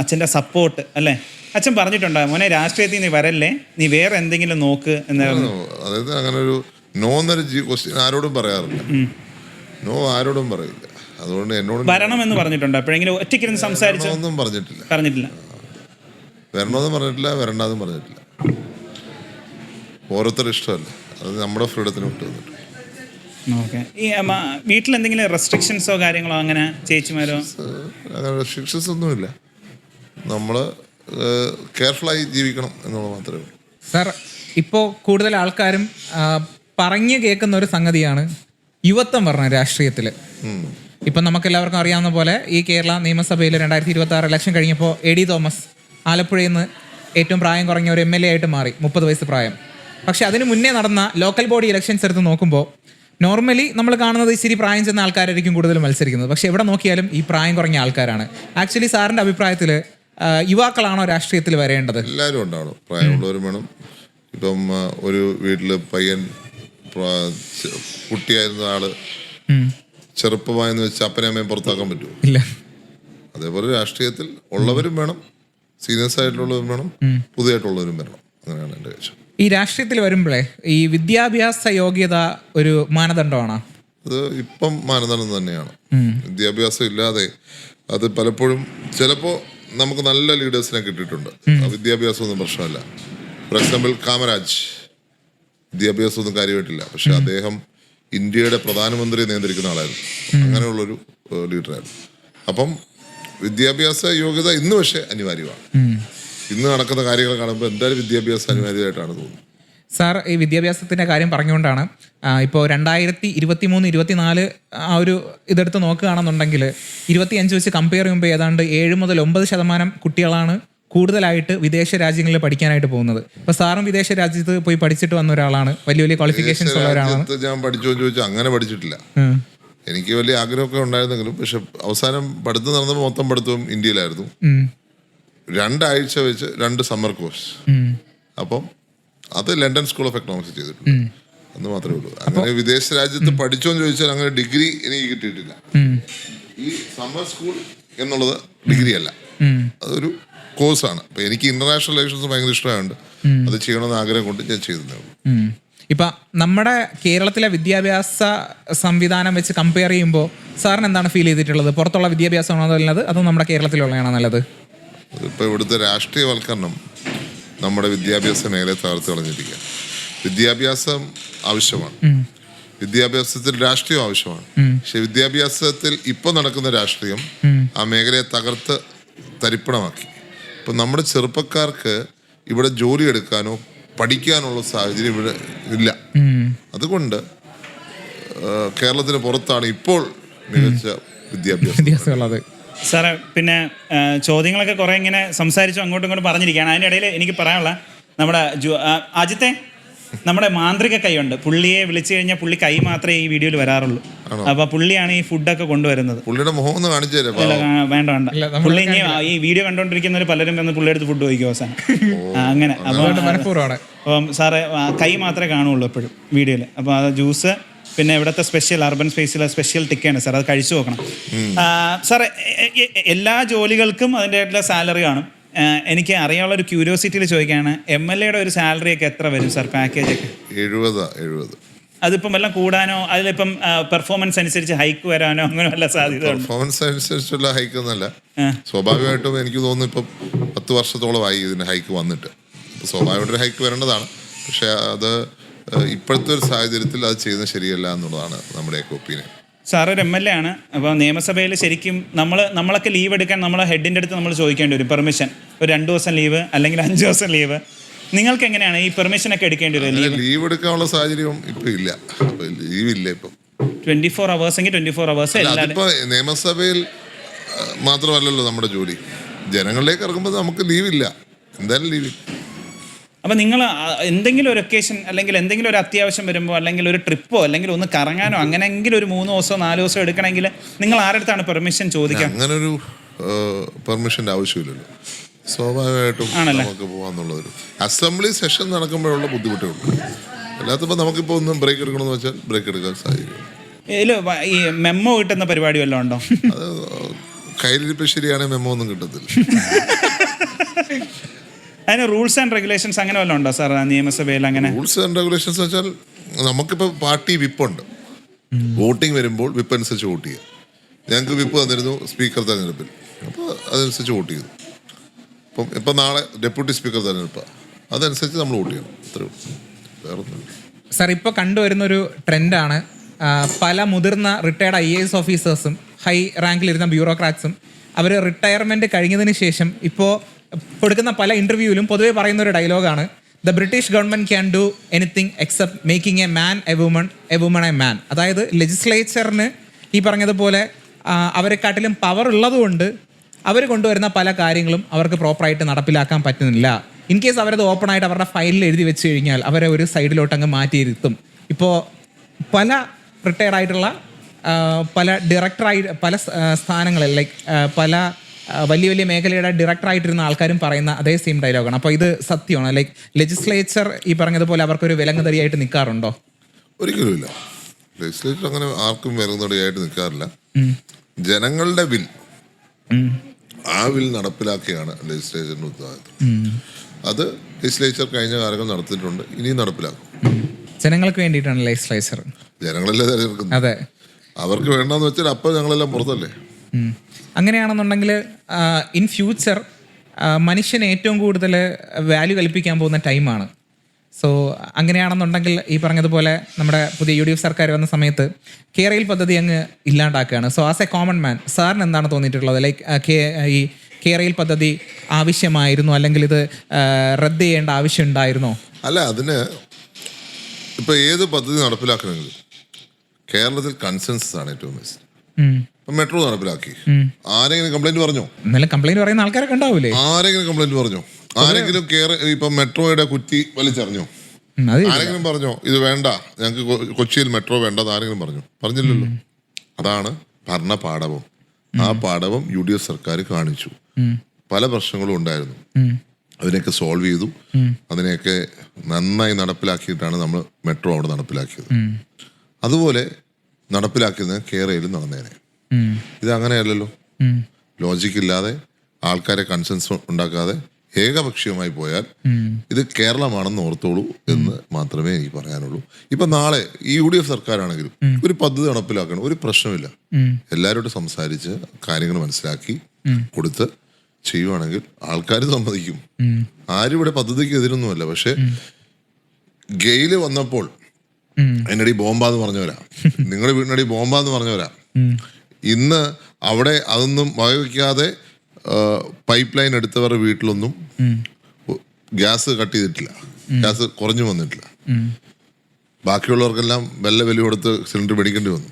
അച്ഛൻ്റെ സപ്പോർട്ട് അല്ലേ? അച്ഛൻ പറഞ്ഞിട്ടുണ്ടോ മോനെ രാഷ്ട്രീയത്തിൽ നീ വരല്ലേ, നീ വേറെ എന്തെങ്കിലും നോക്ക് എന്നായിരുന്നു? അതായത് അങ്ങനെ ഒരു നോ എന്നൊരു ക്വസ്റ്റ്യൻ ആരോടും പറയാറില്ല. നോ ആരോടും പറയില്ല. അതുകൊണ്ട് എന്നോട് വരണമെന്ന് പറഞ്ഞിട്ടുണ്ടോ എപ്പോഴെങ്കിലും? ഒറ്റയ്ക്കിരുന്ന് സംസാരിച്ചു? ഒന്നും പറഞ്ഞിട്ടില്ല. വരണമെന്നും പറഞ്ഞിട്ടില്ല, വരണ്ടെന്നും പറഞ്ഞിട്ടില്ല. ഓരോരുത്തരുടെ ഇഷ്ടമല്ല, അത് നമ്മുടെ ഫ്രീഡത്തിന് വിട്ടു തന്നിട്ട്. ഓക്കെ. ഈ വീട്ടിൽ എന്തെങ്കിലും റെസ്ട്രിക്ഷൻസോ കാര്യങ്ങളോ അങ്ങനെ ചേച്ചിമാരോ? അങ്ങനെ റെസ്ട്രിക്ഷൻസ് ഒന്നുമില്ല. നമ്മൾ കെയർഫുള്ളായി ജീവിക്കണം എന്നുള്ളത് മാത്രമേ ഉള്ളൂ. സാർ, ഇപ്പോൾ കൂടുതൽ ആൾക്കാരും പറഞ്ഞു കേൾക്കുന്ന ഒരു സംഗതിയാണ് യുവത്വം പറഞ്ഞ രാഷ്ട്രീയത്തിൽ. ഇപ്പം നമുക്കെല്ലാവർക്കും അറിയാവുന്ന പോലെ ഈ കേരള നിയമസഭയിൽ 2026 ഇലക്ഷൻ കഴിഞ്ഞപ്പോൾ AD തോമസ് ആലപ്പുഴയിൽ നിന്ന് ഏറ്റവും പ്രായം കുറഞ്ഞ ഒരു MLA ആയിട്ട് മാറി, 30 വയസ്സ് പ്രായം. പക്ഷെ അതിന് മുന്നേ നടന്ന ലോക്കൽ ബോഡി ഇലക്ഷൻസ് എടുത്ത് നോക്കുമ്പോൾ നോർമലി നമ്മൾ കാണുന്നത് ഇച്ചിരി പ്രായം ചെന്ന ആൾക്കാരായിരിക്കും കൂടുതൽ മത്സരിക്കുന്നത്. പക്ഷെ എവിടെ നോക്കിയാലും ഈ പ്രായം കുറഞ്ഞ ആൾക്കാരാണ്. ആക്ച്വലി സാറിൻ്റെ അഭിപ്രായത്തിൽ യുവാക്കളാണോ രാഷ്ട്രീയത്തിൽ വരേണ്ടത്? എല്ലാവരും ഉണ്ടാവണം, പ്രായമുള്ളവരും വേണം. ഇപ്പം ഒരു വീട്ടിൽ പയ്യൻ കുട്ടിയായിരുന്ന ആള് ചെറുപ്പമായെന്ന് വെച്ച് അപ്പനെയും അമ്മയും പുറത്താക്കാൻ പറ്റുമോ? ഇല്ല. അതേപോലെ രാഷ്ട്രീയത്തിൽ ഉള്ളവരും വേണം, സീനിയേഴ്സ് ആയിട്ടുള്ളവരും വേണം, പുതിയതായിട്ടുള്ളവരും വരണം. അങ്ങനെയാണ് എൻ്റെ കാഴ്ച. ഈ രാഷ്ട്രീയത്തിൽ വരുമ്പോഴേ ഈ വിദ്യാഭ്യാസ യോഗ്യത ഒരു മാനദണ്ഡമാണോ? അത് ഇപ്പം മാനദണ്ഡം തന്നെയാണ്. വിദ്യാഭ്യാസം ഇല്ലാതെ അത് പലപ്പോഴും ചിലപ്പോൾ നമുക്ക് നല്ല ലീഡേഴ്സിനെ കിട്ടിയിട്ടുണ്ട്. വിദ്യാഭ്യാസമൊന്നും പ്രശ്നമല്ല. ഫോർ എക്സാമ്പിൾ കാമരാജ്, വിദ്യാഭ്യാസമൊന്നും കാര്യമായിട്ടില്ല, പക്ഷെ അദ്ദേഹം ഇന്ത്യയുടെ പ്രധാനമന്ത്രിയെ നിയന്ത്രിക്കുന്ന ആളായിരുന്നു. അങ്ങനെയുള്ളൊരു ലീഡറായിരുന്നു. അപ്പം വിദ്യാഭ്യാസ യോഗ്യത ഇന്ന് പക്ഷേ അനിവാര്യമാണ്. ഇന്ന് നടക്കുന്ന കാര്യങ്ങൾ കാണുമ്പോൾ എന്തായാലും വിദ്യാഭ്യാസം അനിവാര്യമായിട്ടാണ് തോന്നുന്നത്. സാർ, ഈ വിദ്യാഭ്യാസത്തിൻ്റെ കാര്യം പറഞ്ഞുകൊണ്ടാണ് ഇപ്പോൾ 2023-24 ആ ഒരു ഇതെടുത്ത് നോക്കുകയാണെന്നുണ്ടെങ്കിൽ 25 വെച്ച് കമ്പയർ ചെയ്യുമ്പോൾ ഏതാണ്ട് 7 മുതൽ 9% കുട്ടികളാണ് കൂടുതലായിട്ട് വിദേശ രാജ്യങ്ങളിൽ പഠിക്കാനായിട്ട് പോകുന്നത്. ഇപ്പോൾ സാറും വിദേശ രാജ്യത്ത് പോയി പഠിച്ചിട്ട് വന്ന ഒരാളാണ്, വലിയ വലിയ ക്വാളിഫിക്കേഷൻസ് ഉള്ള ഒരാളാണ്. ഞാൻ പഠിച്ചോ ചോദിച്ചാൽ അങ്ങനെ പഠിച്ചിട്ടില്ല. എനിക്ക് വലിയ ആഗ്രഹമൊക്കെ ഉണ്ടായിരുന്നെങ്കിലും പക്ഷെ അവസാനം പഠിത്തം നടന്നപ്പോൾ മൊത്തം പഠിത്തവും ഇന്ത്യയിലായിരുന്നു. 2 ആഴ്ച വെച്ച് 2 സമ്മർ കോഴ്സ്. അപ്പം അത് ലണ്ടൻ സ്കൂൾ ഓഫ് എക്കണോമിക്സ് ചെയ്തിട്ടുണ്ട്. എന്ന് മാത്രമേ ഉള്ളൂ. അങ്ങനെ വിദേശ രാജ്യത്ത് പഠിച്ചോന്ന് ചോദിച്ചാൽ അങ്ങനെ ഡിഗ്രി എനിക്ക് കിട്ടിയിട്ടില്ല. ഈ സമ്മർ സ്കൂൾ എന്നുള്ളത് ഡിഗ്രി അല്ല, അതൊരു കോഴ്സാണ്. അപ്പൊ എനിക്ക് ഇന്റർനാഷണൽ റിലേഷൻസ് ഭയങ്കര ഇഷ്ടമായുണ്ട്, അത് ചെയ്യണമെന്ന് ആഗ്രഹം കൊണ്ട് ഞാൻ ചെയ്തതേ ഉള്ളൂ. ഇപ്പം നമ്മുടെ കേരളത്തിലെ വിദ്യാഭ്യാസ സംവിധാനം വെച്ച് കമ്പയർ ചെയ്യുമ്പോൾ സാറിന് എന്താണ് ഫീൽ ചെയ്തിട്ടുള്ളത്? പുറത്തുള്ള വിദ്യാഭ്യാസമാണോ നല്ലത്, അതോ നമ്മുടെ കേരളത്തിലുള്ളതാണോ നല്ലത്? ഇപ്പോൾ ഇവിടുത്തെ രാഷ്ട്രീയവൽക്കരണം നമ്മുടെ വിദ്യാഭ്യാസ മേഖലയെ തകർത്ത് കളഞ്ഞിരിക്കുക. വിദ്യാഭ്യാസം ആവശ്യമാണ്, വിദ്യാഭ്യാസത്തിൽ രാഷ്ട്രീയം ആവശ്യമാണ്. പക്ഷെ വിദ്യാഭ്യാസത്തിൽ ഇപ്പോൾ നടക്കുന്ന രാഷ്ട്രീയം ആ മേഖലയെ തകർത്ത് തരിപ്പണമാക്കി. ഇപ്പം നമ്മുടെ ചെറുപ്പക്കാർക്ക് ഇവിടെ ജോലി എടുക്കാനോ പഠിക്കാനുള്ള സാഹചര്യം ഇവിടെ ഇല്ല. അതുകൊണ്ട് കേരളത്തിന് പുറത്താണ് ഇപ്പോൾ മികച്ച വിദ്യാഭ്യാസം ഉള്ളത്. സാറേ, പിന്നെ ചോദ്യങ്ങളൊക്കെ കുറേ ഇങ്ങനെ സംസാരിച്ചു അങ്ങോട്ടും ഇങ്ങോട്ടും പറഞ്ഞിരിക്കുകയാണ്. അതിൻ്റെ ഇടയിൽ എനിക്ക് പറയാനുള്ള നമ്മുടെ അജിത്തെ, നമ്മുടെ മാന്ത്രിക കൈയുണ്ട്. പുള്ളിയെ വിളിച്ചു കഴിഞ്ഞാൽ പുള്ളി കൈ മാത്രമേ ഈ വീഡിയോയിൽ വരാറുള്ളൂ. അപ്പൊ പുള്ളിയാണ് ഈ ഫുഡൊക്കെ കൊണ്ടുവരുന്നത്. പുള്ളിയുടെ മുഖം ഒന്ന് കാണിച്ചു തരാം. വേണ്ട പുള്ളി ഇനി ഈ വീഡിയോ കണ്ടുകൊണ്ടിരിക്കുന്നവർ പലരും വന്ന് പുള്ളിയെടുത്ത് ഫുഡ് കഴിക്കും അവസാനം. അങ്ങനെ അപ്പം സാറേ കൈ മാത്രമേ കാണുള്ളൂ എപ്പോഴും വീഡിയോയിൽ. അപ്പോൾ അത് ജ്യൂസ്, പിന്നെ ഇവിടുത്തെ സ്പെഷ്യൽ അർബൻ സ്പേസിലെ സ്പെഷ്യൽ ടിക്കയാണ് സാർ, അത് കഴിച്ചു നോക്കണം. സാറേ, എല്ലാ ജോലികൾക്കും അതിൻ്റെതായിട്ടുള്ള സാലറി കാണും. എനിക്ക് അറിയാനുള്ളൊരു ക്യൂരിയോസിറ്റിയിൽ ചോദിക്കുകയാണ്, MLA-യുടെ ഒരു സാലറി ഒക്കെ എത്ര വരും സാർ, പാക്കേജ് ഒക്കെ? 70. അതിപ്പം വല്ലതും കൂടാനോ അതിലിപ്പം പെർഫോമൻസ് അനുസരിച്ച് ഹൈക്ക് വരാനോ അങ്ങനെ വല്ല സാധ്യത? പെർഫോമൻസ് അനുസരിച്ചുള്ള ഹൈക്ക് ഒന്നല്ല, സ്വാഭാവികമായിട്ടും എനിക്ക് തോന്നുന്നു ഇപ്പം 10 വർഷത്തോളമായി ഇതിന് ഹൈക്ക് വന്നിട്ട്. സ്വാഭാവികമായിട്ടൊരു ഹൈക്ക് വരേണ്ടതാണ്. പക്ഷെ അത് ഇപ്പോഴത്തെ ഒരു സാഹചര്യത്തിൽ അത് ചെയ്യുന്നത് ശരിയല്ല എന്നുള്ളതാണ് നമ്മുടെയൊക്കെ ഒപ്പീനിയൻ. സാർ ഒരു MLA ആണ്. അപ്പോൾ നിയമസഭയിൽ ശരിക്കും നമ്മളൊക്കെ ലീവ് എടുക്കാൻ നമ്മളെ ഹെഡിൻ്റെ അടുത്ത് നമ്മൾ ചോദിക്കേണ്ടി വരും പെർമിഷൻ. ഒരു 2 ദിവസം ലീവ് അല്ലെങ്കിൽ 5 ദിവസം ലീവ്. നിങ്ങൾക്ക് എങ്ങനെയാണ് ഈ പെർമിഷൻ ഒക്കെ എടുക്കേണ്ടി വരും? ലീവ് എടുക്കാനുള്ള സാഹചര്യം ഇപ്പം ഇല്ല. ലീവ് ഇല്ല ഇപ്പം. 24 hours എങ്കിൽ 24 hours. അതിപ്പോൾ നിയമസഭയിൽ മാത്രമല്ലല്ലോ നമ്മുടെ ജോലി, ജനങ്ങളിലേക്ക് ഇറങ്ങുമ്പോൾ നമുക്ക് ലീവില്ല, എന്തായാലും ലീവ്. അപ്പോൾ നിങ്ങൾ എന്തെങ്കിലും ഒരു ഒക്കേഷൻ അല്ലെങ്കിൽ എന്തെങ്കിലും ഒരു അത്യാവശ്യം വരുമ്പോൾ അല്ലെങ്കിൽ ഒരു ട്രിപ്പോ അല്ലെങ്കിൽ ഒന്ന് കറങ്ങാനോ അങ്ങനെയെങ്കിലും ഒരു 3 ദിവസമോ 4 ദിവസമോ എടുക്കണമെങ്കിൽ നിങ്ങൾ ആരുടെ അടുത്താണ് പെർമിഷൻ ചോദിക്കുക? അങ്ങനൊരു പെർമിഷൻ്റെ ആവശ്യമില്ലല്ലോ, സ്വാഭാവികമായിട്ടും നമുക്ക് പോകാന്നുള്ളൊരു അസംബ്ലി സെഷൻ നടക്കുമ്പോഴുള്ള ബുദ്ധിമുട്ടേ ഉള്ളൂ. അല്ലാത്തപ്പോൾ നമുക്കിപ്പോൾ ഒന്ന് ബ്രേക്ക് എടുക്കണമെന്ന് വെച്ചാൽ ബ്രേക്ക് എടുക്കാൻ സാധിക്കും. ഇതിൽ ഈ മെമ്മോ കിട്ടുന്ന പരിപാടി വല്ലതും ഉണ്ടോ? അത് കയ്യിലിരിപ്പ് ശരിയാണെങ്കിൽ മെമ്മോ ഒന്നും കിട്ടത്തില്ല. അതിന് റൂൾസ് ആൻഡ് റെഗുലേഷൻസ് അങ്ങനെ വല്ലതും ഉണ്ടോ സാർ നിയമസഭയിൽ? അങ്ങനെ റൂൾസ് ആൻഡ് റെഗുലേഷൻസ് വെച്ചാൽ നമുക്കിപ്പോൾ പാർട്ടി വിപ്പുണ്ട്. വോട്ടിംഗ് വരുമ്പോൾ വിപ്പ് അനുസരിച്ച് വോട്ട് ചെയ്യുക. ഞങ്ങൾക്ക് വിപ്പ് തന്നിരുന്നു സ്പീക്കർ തെരഞ്ഞെടുപ്പിൽ, അപ്പോൾ അതനുസരിച്ച് വോട്ട് ചെയ്തു. ഇപ്പം നാളെ ഡെപ്യൂട്ടി സ്പീക്കർ തെരഞ്ഞെടുപ്പാണ്, അതനുസരിച്ച് നമ്മൾ വോട്ട് ചെയ്യണം. അത്രയും വേറെ ഒന്നുമില്ല. സാർ ഇപ്പോൾ കണ്ടുവരുന്നൊരു ട്രെൻഡാണ്, പല മുതിർന്ന റിട്ടയർഡ് IAS ഓഫീസേഴ്സും ഹൈ റാങ്കിലിരുന്ന ബ്യൂറോക്രാറ്റ്സും അവർ റിട്ടയർമെൻറ്റ് കഴിഞ്ഞതിന് ശേഷം ഇപ്പോൾ കൊടുക്കുന്ന പല ഇൻ്റർവ്യൂവിലും പൊതുവേ പറയുന്ന ഒരു ഡയലോഗാണ്, the British government can do anything except making a man a woman a man. അതായത് ലെജിസ്ലേച്ചറിന് ഈ പറഞ്ഞതുപോലെ അവരെക്കാട്ടിലും പവർ ഉള്ളതുകൊണ്ട് അവർ കൊണ്ടുവരുന്ന പല കാര്യങ്ങളും അവർക്ക് പ്രോപ്പറായിട്ട് നടപ്പിലാക്കാൻ പറ്റുന്നില്ല. ഇൻ കേസ് അവരത് ഓപ്പണായിട്ട് അവരുടെ ഫയലിൽ എഴുതി വെച്ച് കഴിഞ്ഞാൽ അവരെ ഒരു സൈഡിലോട്ട് അങ്ങ് മാറ്റിയിരുത്തും. ഇപ്പോൾ പല റിട്ടയർഡ് ആയിട്ടുള്ള പല പല സ്ഥാനങ്ങളിൽ ലൈക്ക് പല വലിയ വലിയ മേഖലയുടെ ഡയറക്ടറായിട്ടിരുന്ന ആൾക്കാരും പറയുന്ന അതേ സെയിം ഡയലോഗാണ്. അപ്പോൾ ഇത് സത്യമാണ്, ലൈക്ക് ലെജിസ്ലേച്ചർ ഈ പറഞ്ഞതുപോലെ അവർക്കൊരു വിലങ്ങുതടിയായിട്ട് നിൽക്കാറുണ്ടോ? ഒരിക്കലുമില്ല. ലെജിസ്ലേച്ചർ അങ്ങനെ ആർക്കും വിലങ്ങുതടിയായിട്ട് നിൽക്കാറില്ല. ജനങ്ങളുടെ ബിൽ, ആ ബിൽ നടപ്പിലാക്കിയാണ് ലെജിസ്ലേച്ചറിന്റെ ഉത്തരവാദിത്വം. അത് ലെജിസ്ലേച്ചർ കഴിഞ്ഞ കാലങ്ങൾ നടത്തിയിട്ടുണ്ട്, ഇനിയും നടപ്പിലാക്കും. ജനങ്ങൾക്ക് വേണ്ടിയിട്ടാണ് ലെജിസ്ലേച്ചർ. ജനങ്ങളല്ലേ തിരഞ്ഞെടുക്കുന്നത്. അതെ, അവർക്ക് വേണ്ടെന്ന് വെച്ചാൽ അപ്പം ഞങ്ങളെല്ലാം പുറത്തല്ലേ. അങ്ങനെയാണെന്നുണ്ടെങ്കിൽ ഇൻ ഫ്യൂച്ചർ മനുഷ്യന് ഏറ്റവും കൂടുതൽ വാല്യൂ കൽപ്പിക്കാൻ പോകുന്ന ടൈമാണ്. സോ അങ്ങനെയാണെന്നുണ്ടെങ്കിൽ ഈ പറഞ്ഞതുപോലെ നമ്മുടെ പുതിയ UDF സർക്കാർ വന്ന സമയത്ത് കേരയിൽ പദ്ധതി അങ്ങ് ഇല്ലാണ്ടാക്കുകയാണ്. So as a common man സാറിന് എന്താണ് തോന്നിയിട്ടുള്ളത്? ലൈക്ക് ഈ കേരയിൽ പദ്ധതി ആവശ്യമായിരുന്നു, അല്ലെങ്കിൽ ഇത് റദ്ദ് ചെയ്യേണ്ട ആവശ്യം ഉണ്ടായിരുന്നോ? അല്ല, അതിന് ഇപ്പം ഏത് പദ്ധതി നടപ്പിലാക്കണമെങ്കിലും കേരളത്തിൽ കൺസെൻസസ് ആണ് ഏറ്റവും ബെസ്റ്റ്. ഇപ്പം മെട്രോ നടപ്പിലാക്കി, ആരെങ്കിലും കംപ്ലൈന്റ് പറഞ്ഞോ? എന്നാലും കംപ്ലൈന്റ് പറയുന്ന ആൾക്കാരൊക്കെ ഉണ്ടാവൂലേ? ആരെങ്കിലും കംപ്ലൈന്റ് പറഞ്ഞോ? ആരെങ്കിലും ഇപ്പം മെട്രോയുടെ കുറ്റി വലിച്ചറിഞ്ഞോ? ആരെങ്കിലും പറഞ്ഞോ ഇത് വേണ്ട, ഞങ്ങൾക്ക് കൊച്ചിയിൽ മെട്രോ വേണ്ടെന്ന് ആരെങ്കിലും പറഞ്ഞില്ലല്ലോ. അതാണ് ഭരണ പാടവം. ആ പാടവം UDF സർക്കാർ കാണിച്ചു. പല പ്രശ്നങ്ങളും ഉണ്ടായിരുന്നു, അതിനെയൊക്കെ സോൾവ് ചെയ്തു. അതിനെയൊക്കെ നന്നായി നടപ്പിലാക്കിയിട്ടാണ് നമ്മൾ മെട്രോ അവിടെ നടപ്പിലാക്കിയത്. അതുപോലെ നടപ്പിലാക്കിയത് കേരളയിൽ നടന്നേനെ. ഇത് അങ്ങനെയല്ലല്ലോ. ലോജിക്ക് ഇല്ലാതെ ആൾക്കാരെ കൺസെൻസ് ഉണ്ടാക്കാതെ ഏകപക്ഷീയമായി പോയാൽ ഇത് കേരളമാണെന്ന് ഓർത്തോളൂ എന്ന് മാത്രമേ എനിക്ക് പറയാനുള്ളൂ. ഇപ്പൊ നാളെ ഈ UDF സർക്കാരാണെങ്കിലും ഒരു പദ്ധതി നടപ്പിലാക്കണം, ഒരു പ്രശ്നമില്ല. എല്ലാവരോടും സംസാരിച്ച് കാര്യങ്ങൾ മനസ്സിലാക്കി കൊടുത്ത് ചെയ്യുവാണെങ്കിൽ ആൾക്കാർ സമ്മതിക്കും. ആരും ഇവിടെ പദ്ധതിക്ക് എതിരൊന്നുമല്ല. പക്ഷെ ഗെയില് വന്നപ്പോൾ എന്നടി ബോംബാന്ന് പറഞ്ഞവരാ, നിങ്ങളുടെ വീടിനടി ബോംബാന്ന് പറഞ്ഞവരാ. ഇന്ന് അവിടെ അതൊന്നും വകവയ്ക്കാതെ പൈപ്പ് ലൈൻ എടുത്തവരുടെ വീട്ടിലൊന്നും ഗ്യാസ് കട്ട് ചെയ്തിട്ടില്ല, ഗ്യാസ് കുറഞ്ഞു വന്നിട്ടില്ല. ബാക്കിയുള്ളവർക്കെല്ലാം വില കൊടുത്ത് സിലിണ്ടർ മേടിക്കേണ്ടി വന്നു.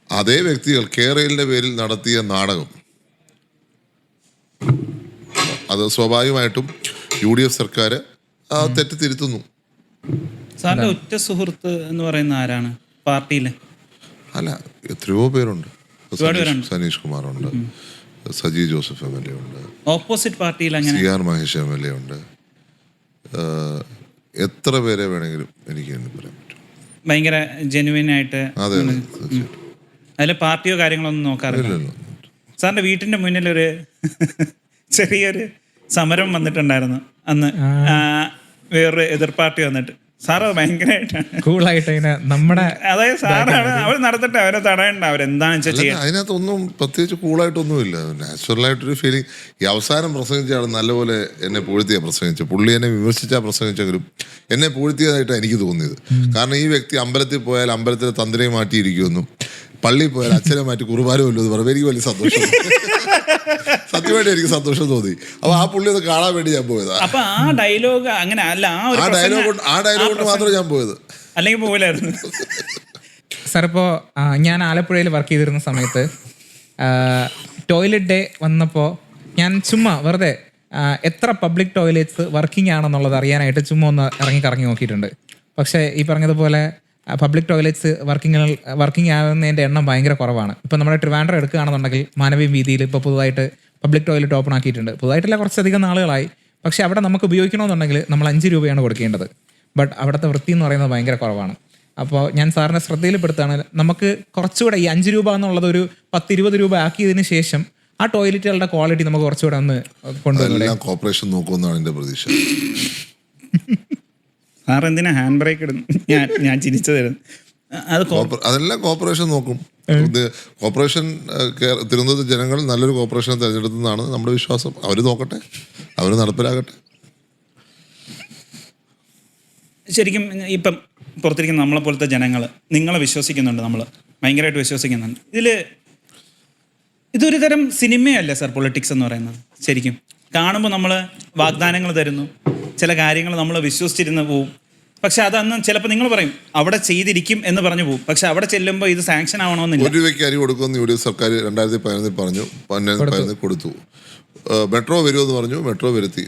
അതേ വ്യക്തികൾ കേരളയുടെ പേരിൽ നടത്തിയ നാടകം, അത് സ്വാഭാവികമായിട്ടും UDF സർക്കാർ തെറ്റ് തിരുത്തുന്നു. സാറിന്റെ ഒറ്റ സുഹൃത്ത് എന്ന് പറയുന്ന ആരാണ് പാർട്ടിയിലെ? അല്ല, എത്രയോ പേരുണ്ട്. സനീഷ് കുമാറുണ്ട്, സജി ജോസഫ് MLA ഉണ്ട്, ഓപ്പോസിറ്റ് പാർട്ടിയിൽ CR മഹേഷ് MLA ഉണ്ട്. എത്ര പേരെ വേണമെങ്കിലും എനിക്ക് പറയാൻ പറ്റും. ഭയങ്കര ജെനുവിൻ ആയിട്ട്. അതെ, അതിൽ പാർട്ടിയോ കാര്യങ്ങളൊന്നും നോക്കാറില്ല. സാറിന്റെ വീട്ടിന്റെ മുന്നിൽ ഒരു ചെറിയൊരു സമരം വന്നിട്ടുണ്ടായിരുന്നു അന്ന്. വേറൊരു എതിർ പാർട്ടി വന്നിട്ട് സാറ് ഭയങ്കരമായിട്ടാണ് കൂളായിട്ട് നമ്മുടെ, അതായത് സാറാണ് അവർ നടത്തിട്ട് അവരെ തടയണ്ട, അവരെന്താണ് ചെയ്യുക. അതിനകത്തൊന്നും പ്രത്യേകിച്ച് കൂളായിട്ടൊന്നുമില്ല. നാച്ചുറലായിട്ടൊരു ഫീലിംഗ്. ഈ അവസാനം പ്രസംഗിച്ച ആൾ നല്ലപോലെ എന്നെ പൂഴ്ത്തിയാ പ്രസംഗിച്ചു. പുള്ളി എന്നെ വിമർശിച്ചാൽ പ്രസംഗിച്ചെങ്കിലും എന്നെ പൂഴ്ത്തിയതായിട്ടാണ് എനിക്ക് തോന്നിയത്. കാരണം ഈ വ്യക്തി അമ്പലത്തിൽ പോയാൽ അമ്പലത്തിലെ തന്ത്രിയെ മാറ്റിയിരിക്കുമെന്നും പള്ളിയിൽ പോയാൽ അച്ഛനെ മാറ്റി കുർബാനമല്ലോ എന്ന് പറയുമ്പോൾ എനിക്ക് വലിയ സന്തോഷം. സത്യമായിട്ട് എനിക്ക് സന്തോഷം തോന്നി. അപ്പൊ ആ പുള്ളി ഒന്ന് കാണാൻ വേണ്ടി ഞാൻ പോയതാ. അപ്പൊ ആ ഡയലോഗ് അങ്ങനെ അല്ല, ആ ഡയലോഗ് കൊണ്ട് മാത്രമേ ഞാൻ പോയത്, അല്ലെങ്കിൽ പോലായിരുന്നു. സാർ ഇപ്പോൾ ഞാൻ ആലപ്പുഴയിൽ വർക്ക് ചെയ്തിരുന്ന സമയത്ത് ടോയ്ലറ്റ് ഡേ വന്നപ്പോൾ ഞാൻ ചുമ്മാ വെറുതെ എത്ര പബ്ലിക് ടോയ്ലറ്റ്സ് വർക്കിംഗ് ആണെന്നുള്ളത് അറിയാനായിട്ട് ചുമ്മാ ഒന്ന് കറങ്ങി നോക്കിയിട്ടുണ്ട്. പക്ഷേ ഈ പറഞ്ഞതുപോലെ പബ്ലിക് ടോയ്ലറ്റ്സ് വർക്കിംഗ് ആവുന്നതിൻ്റെ എണ്ണം ഭയങ്കര കുറവാണ്. ഇപ്പം നമ്മുടെ ട്രിവാൻഡ്രം എടുക്കുകയാണെന്നുണ്ടെങ്കിൽ മാനവീയം വീതിയിൽ ഇപ്പോൾ പുതുതായിട്ട് പബ്ലിക് ടോയ്ലറ്റ് ഓപ്പൺ ആക്കിയിട്ടുണ്ട്. പുതുതായിട്ടല്ല, കുറച്ചധികം നാളുകളായി. പക്ഷേ അവിടെ നമുക്ക് ഉപയോഗിക്കണമെന്നുണ്ടെങ്കിൽ നമ്മൾ 5 രൂപയാണ് കൊടുക്കേണ്ടത്. ബട്ട് അവിടുത്തെ വൃത്തി എന്ന് പറയുന്നത് ഭയങ്കര കുറവാണ്. അപ്പോൾ ഞാൻ സാറിനെ ശ്രദ്ധയിൽപ്പെടുത്തുകയാണ്, നമുക്ക് കുറച്ചുകൂടെ ഈ 5 രൂപ എന്നുള്ളത് ഒരു 10-20 രൂപ ആക്കിയതിന് ശേഷം ആ ടോയ്ലറ്റുകളുടെ ക്വാളിറ്റി നമുക്ക് കുറച്ചുകൂടെ ഒന്ന് കൊണ്ടുവന്നൂടെ? എല്ലാം കോർപ്പറേഷൻ നോക്കുമെന്നാണ് എൻ്റെ പ്രതീക്ഷ. സാർ എന്തിനാ ഹാൻഡ് ബ്രേക്ക് ഇടുന്നു? ഞാൻ ചിരിച്ചതായിരുന്നു. അത് അതെല്ലാം കോർപ്പറേഷൻ നോക്കും. ഇത് കോർപ്പറേഷൻ തിരുവനന്തപുരത്ത് ജനങ്ങൾ നല്ലൊരു കോർപ്പറേഷനെ തിരഞ്ഞെടുത്തെന്നാണ് നമ്മുടെ വിശ്വാസം. അവർ നോക്കട്ടെ, അവർ നടപ്പിലാകട്ടെ. ശരിക്കും ഇപ്പം പുറത്തിരിക്കുന്ന നമ്മളെ പോലത്തെ ജനങ്ങൾ നിങ്ങളെ വിശ്വസിക്കുന്നുണ്ട്, നമ്മൾ ഭയങ്കരമായിട്ട് വിശ്വസിക്കുന്നുണ്ട്. ഇതൊരു തരം സിനിമയല്ലേ സാർ പൊളിറ്റിക്സ് എന്ന് പറയുന്നത്? ശരിക്കും കാണുമ്പോൾ നമ്മൾ വാഗ്ദാനങ്ങൾ തരുന്നു, ചില കാര്യങ്ങൾ നമ്മൾ വിശ്വസിച്ചിരുന്ന് പോവും. പക്ഷെ അതന്ന് ചിലപ്പോൾ നിങ്ങൾ പറയും അവിടെ ചെയ്തിരിക്കും എന്ന് പറഞ്ഞു പോകും. പക്ഷെ അവിടെ ചെല്ലുമ്പോൾ ഇത് സാങ്ഷൻ ആവണമെന്നില്ല. 1 രൂപയ്ക്ക് അരി കൊടുക്കുമെന്ന് യു.ഡി.എഫ് സർക്കാർ 2015 പറഞ്ഞു, 2015 കൊടുത്തു. മെട്രോ വരുമെന്ന് പറഞ്ഞു, മെട്രോ വരുത്തി.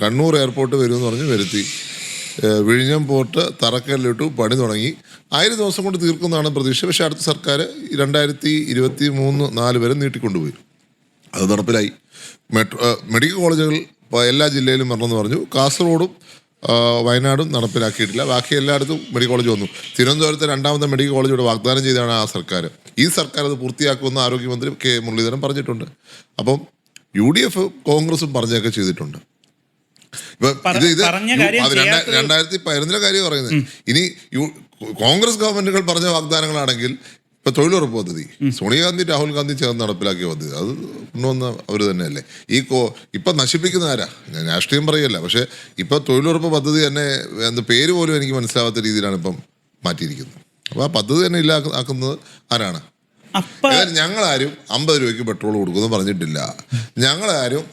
കണ്ണൂർ എയർപോർട്ട് വരുമെന്ന് പറഞ്ഞു, വരുത്തി. വിഴിഞ്ഞം പോർട്ട് തറക്കല്ലിട്ടു, പണി തുടങ്ങി. 1000 ദിവസം കൊണ്ട് തീർക്കുന്നതാണ് പ്രതീക്ഷ. പക്ഷേ അടുത്ത സർക്കാർ 2023-4 വരെ നീട്ടിക്കൊണ്ടുപോയി. അത് നടപ്പിലായി. മെഡിക്കൽ കോളേജുകൾ എല്ലാ ജില്ലയിലും വരണമെന്ന് പറഞ്ഞു. കാസർഗോഡും വയനാടും നടപ്പിലാക്കിയിട്ടില്ല. ബാക്കി എല്ലായിടത്തും മെഡിക്കൽ കോളേജ് വന്നു. തിരുവനന്തപുരത്തെ 2ാമത്തെ മെഡിക്കൽ കോളേജ് ഇവിടെ വാഗ്ദാനം ചെയ്താണ് ആ സർക്കാർ. ഈ സർക്കാർ അത് പൂർത്തിയാക്കുമെന്ന് ആരോഗ്യമന്ത്രി കെ മുരളീധരൻ പറഞ്ഞിട്ടുണ്ട്. അപ്പം UDF കോൺഗ്രസും പറഞ്ഞൊക്കെ ചെയ്തിട്ടുണ്ട്. ഇപ്പൊ ഇത് 2015 കാര്യം പറയുന്നത്. ഇനി കോൺഗ്രസ് ഗവൺമെന്റുകൾ പറഞ്ഞ വാഗ്ദാനങ്ങളാണെങ്കിൽ ഇപ്പൊ തൊഴിലുറപ്പ് പദ്ധതി സോണിയാഗാന്ധി രാഹുൽ ഗാന്ധി ചേർന്ന് നടപ്പിലാക്കിയ പദ്ധതി, അത് കൊണ്ടുവന്ന അവർ തന്നെയല്ലേ. ഇപ്പൊ നശിപ്പിക്കുന്ന ആരാ? ഞാൻ രാഷ്ട്രീയം പറയല്ല, പക്ഷെ ഇപ്പൊ തൊഴിലുറപ്പ് പദ്ധതി തന്നെ പേര് പോലും എനിക്ക് മനസ്സിലാവാത്ത രീതിയിലാണ് ഇപ്പം മാറ്റിയിരിക്കുന്നത്. അപ്പൊ ആ പദ്ധതി തന്നെ ഇല്ലാക്കുന്നത് ആരാണ്? ഞങ്ങളാരും 50 രൂപയ്ക്ക് പെട്രോൾ കൊടുക്കുമെന്ന് പറഞ്ഞിട്ടില്ല. ഞങ്ങളാരും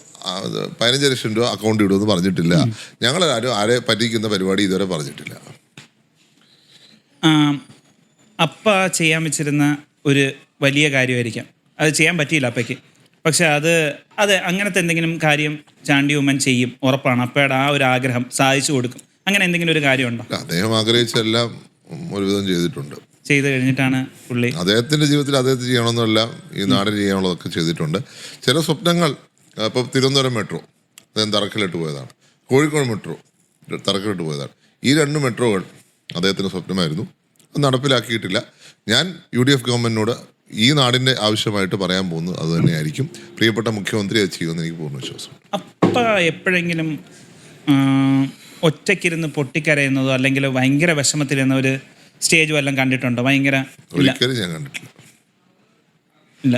15 ലക്ഷം രൂപ അക്കൗണ്ട് ഇടുമെന്ന് പറഞ്ഞിട്ടില്ല. ഞങ്ങളാരും ആരെ പറ്റിക്കുന്ന പരിപാടി ഇതുവരെ പറഞ്ഞിട്ടില്ല. അപ്പ ചെയ്യാൻ വെച്ചിരുന്ന ഒരു വലിയ കാര്യമായിരിക്കാം, അത് ചെയ്യാൻ പറ്റിയില്ല അപ്പയ്ക്ക്. പക്ഷെ അത് അങ്ങനത്തെ എന്തെങ്കിലും കാര്യം ചാണ്ടി ഉമ്മൻ ചെയ്യും, ഉറപ്പാണ്. അപ്പയുടെ ആ ഒരു ആഗ്രഹം സാധിച്ചു കൊടുക്കും. അങ്ങനെ എന്തെങ്കിലും ഒരു കാര്യമുണ്ടോ? അദ്ദേഹം ആഗ്രഹിച്ചെല്ലാം ഒരുവിധം ചെയ്തിട്ടുണ്ട്. ചെയ്ത് കഴിഞ്ഞിട്ടാണ് പുള്ളി അദ്ദേഹത്തിന്റെ ജീവിതത്തിൽ അദ്ദേഹത്തിന് ചെയ്യണമെന്നെല്ലാം ഈ നാടിന് ചെയ്യാനുള്ളതൊക്കെ ചെയ്തിട്ടുണ്ട്. ചില സ്വപ്നങ്ങൾ, ഇപ്പം തിരുവനന്തപുരം മെട്രോ അദ്ദേഹം തറക്കല്ലിട്ട് പോയതാണ്. കോഴിക്കോട് മെട്രോ തറക്കല്ലിട്ട് പോയതാണ്. ഈ 2 മെട്രോകൾ അദ്ദേഹത്തിൻ്റെ സ്വപ്നമായിരുന്നു. അത് നടപ്പിലാക്കിയിട്ടില്ല. ഞാൻ UDF ഗവൺമെൻറ്റിനോട് ഈ നാടിൻ്റെ ആവശ്യമായിട്ട് പറയാൻ പോകുന്നത് അത് തന്നെയായിരിക്കും. പ്രിയപ്പെട്ട മുഖ്യമന്ത്രി അത് ചെയ്യുമെന്ന് എനിക്ക് പൂർണ്ണ വിശ്വാസം. അപ്പം എപ്പോഴെങ്കിലും ഒറ്റയ്ക്കിരുന്ന് പൊട്ടിക്കരയുന്നതോ അല്ലെങ്കിൽ ഭയങ്കര വിഷമത്തിലിരുന്ന ഒരു സ്റ്റേജ് വല്ലതും കണ്ടിട്ടുണ്ടോ? ഭയങ്കര ഒരിക്കലും ഞാൻ കണ്ടിട്ടില്ല. ഇല്ല.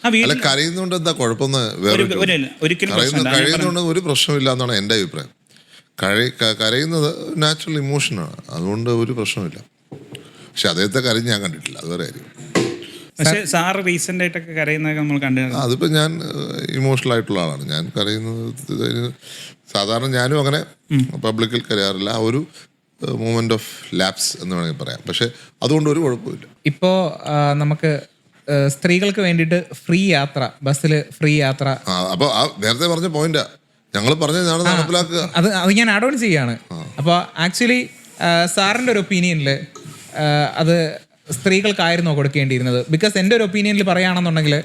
അല്ല, കരയുന്നതുകൊണ്ട് എന്താ കുഴപ്പമെന്ന് കഴിയുന്നതുകൊണ്ട് ഒരു പ്രശ്നമില്ല എന്നാണ് എൻ്റെ അഭിപ്രായം. കരയുന്നത് നാച്ചുറൽ ഇമോഷനാണ്, അതുകൊണ്ട് ഒരു പ്രശ്നമില്ല. പക്ഷെ അദ്ദേഹത്തെ കരഞ്ഞ് ഞാൻ കണ്ടിട്ടില്ല, അതുവരെ കാര്യം. പക്ഷേ സാർ റീസെന്റ് ആയിട്ടൊക്കെ കരയുന്നതൊക്കെ നമ്മൾ കണ്ടിട്ടുണ്ട്. അതിപ്പോൾ ഞാൻ ഇമോഷണൽ ആയിട്ടുള്ള ആളാണ്. ഞാൻ കരയുന്നത് സാധാരണ ഞാനും അങ്ങനെ പബ്ലിക്കിൽ കരയാറില്ല. ആ ഒരു മൂമെന്റ് ഓഫ് ലാപ്സ് എന്ന് വേണമെങ്കിൽ പറയാം. പക്ഷെ അതുകൊണ്ട് ഒരു കുഴപ്പമില്ല. ഇപ്പോൾ നമുക്ക് സ്ത്രീകൾക്ക് വേണ്ടിയിട്ട് ഫ്രീ യാത്ര, ബസ്സിൽ ഫ്രീ യാത്ര. അപ്പോൾ ആ നേരത്തെ പറഞ്ഞ പോയിന്റാ ഞങ്ങൾ പറഞ്ഞതാണ് നടപ്പിലാക്കുക. അത് ഞാൻ ആഡ് ഓൺ ചെയ്യാണ്. അപ്പോൾ ആക്ച്വലി സാറിൻ്റെ ഒരു ഒപ്പീനിയനിൽ അത് സ്ത്രീകൾക്കായിരുന്നോ കൊടുക്കേണ്ടിയിരുന്നത്? ബിക്കോസ് എൻ്റെ ഒരു ഒപ്പീനിയനിൽ പറയുകയാണെന്നുണ്ടെങ്കിൽ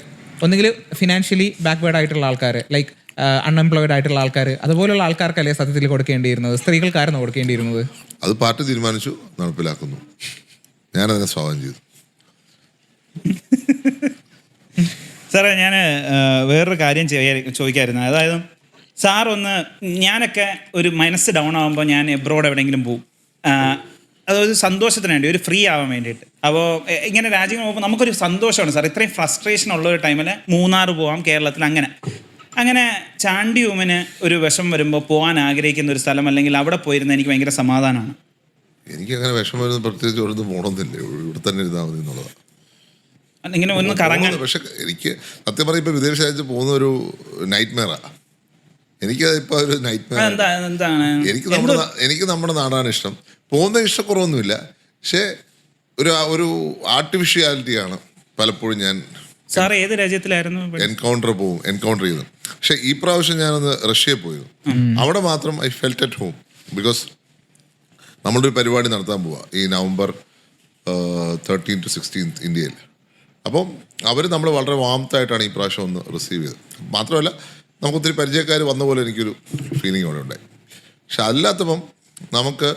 ഒന്നുകിൽ ഫിനാൻഷ്യലി ബാക്ക്വേർഡ് ആയിട്ടുള്ള ആൾക്കാർ, ലൈക്ക് അൺഎംപ്ലോയിഡ് ആയിട്ടുള്ള ആൾക്കാർ, അതുപോലുള്ള ആൾക്കാർക്കല്ലേ സത്യത്തിൽ കൊടുക്കേണ്ടിയിരുന്നത്? സ്ത്രീകൾക്കായിരുന്നോ കൊടുക്കേണ്ടിയിരുന്നത്? അത് പാർട്ടി തീരുമാനിച്ചു, നടപ്പിലാക്കുന്നു. ഞാനതിനെ സ്വാഗതം ചെയ്തു. സാറേ, ഞാൻ വേറൊരു കാര്യം ചോദിക്കായിരുന്നു. അതായത് സാർ ഞാനൊക്കെ ഒരു മനസ്സ് ഡൗൺ ആകുമ്പോൾ ഞാൻ എബ്രോഡ് എവിടെയെങ്കിലും പോകും. അതൊരു സന്തോഷത്തിന് വേണ്ടി, ഒരു ഫ്രീ ആവാൻ വേണ്ടിയിട്ട്. അപ്പോൾ ഇങ്ങനെ രാജ്യങ്ങൾ പോകുമ്പോൾ നമുക്കൊരു സന്തോഷമാണ് സാർ. ഇത്രയും ഫ്രസ്ട്രേഷൻ ഉള്ള ഒരു ടൈമിൽ മൂന്നാർ പോവാം, കേരളത്തിൽ. അങ്ങനെ ചാണ്ടി ഉമ്മന് ഒരു വിഷം വരുമ്പോൾ പോകാൻ ആഗ്രഹിക്കുന്ന ഒരു സ്ഥലം അല്ലെങ്കിൽ അവിടെ പോയിരുന്ന എനിക്ക് ഭയങ്കര സമാധാനമാണ്. എനിക്കങ്ങനെ വിഷം വരുന്നത് പ്രത്യേകിച്ച് ഒരിടത്ത് പോകണമെന്നില്ല, ഇവിടെ തന്നെ ഇരുന്നാൽ മതി എന്നുള്ളതാണ്. ഇങ്ങനെ ഒന്ന് കറങ്ങാൻ. പക്ഷെ എനിക്ക് സത്യം പറഞ്ഞാൽ ഇപ്പോൾ വിദേശ രാജ്യത്ത് പോകുന്ന ഒരു നൈറ്റ് മെയറാണ്. എനിക്കതിപ്പോൾ ഒരു നൈറ്റ് മെയർ. എനിക്ക് നമ്മുടെ നാടാണ് ഇഷ്ടം. പോകുന്ന ഇഷ്ടക്കുറവൊന്നുമില്ല, പക്ഷേ ഒരു ആർട്ടിഫിഷ്യാലിറ്റിയാണ് പലപ്പോഴും. ഞാൻ സാർ ഏത് രാജ്യത്തിലായിരുന്നു? എൻകൗണ്ടർ ചെയ്തു. പക്ഷെ ഈ പ്രാവശ്യം ഞാനൊന്ന് റഷ്യയിൽ പോയിരുന്നു. അവിടെ മാത്രം I felt at home. Because നമ്മളൊരു പരിപാടി നടത്താൻ പോവാ ഈ നവംബർ 13 to 16 ഇന്ത്യയിൽ. അപ്പം അവർ നമ്മൾ വളരെ വാമത്തായിട്ടാണ് ഈ പ്രാവശ്യം ഒന്ന് റിസീവ് ചെയ്തത്. മാത്രമല്ല നമുക്ക് ഒത്തിരി പരിചയക്കാർ വന്ന പോലെ എനിക്കൊരു ഫീലിംഗ് അവിടെ ഉണ്ടായി. പക്ഷെ അല്ലാത്തപ്പം നമുക്ക്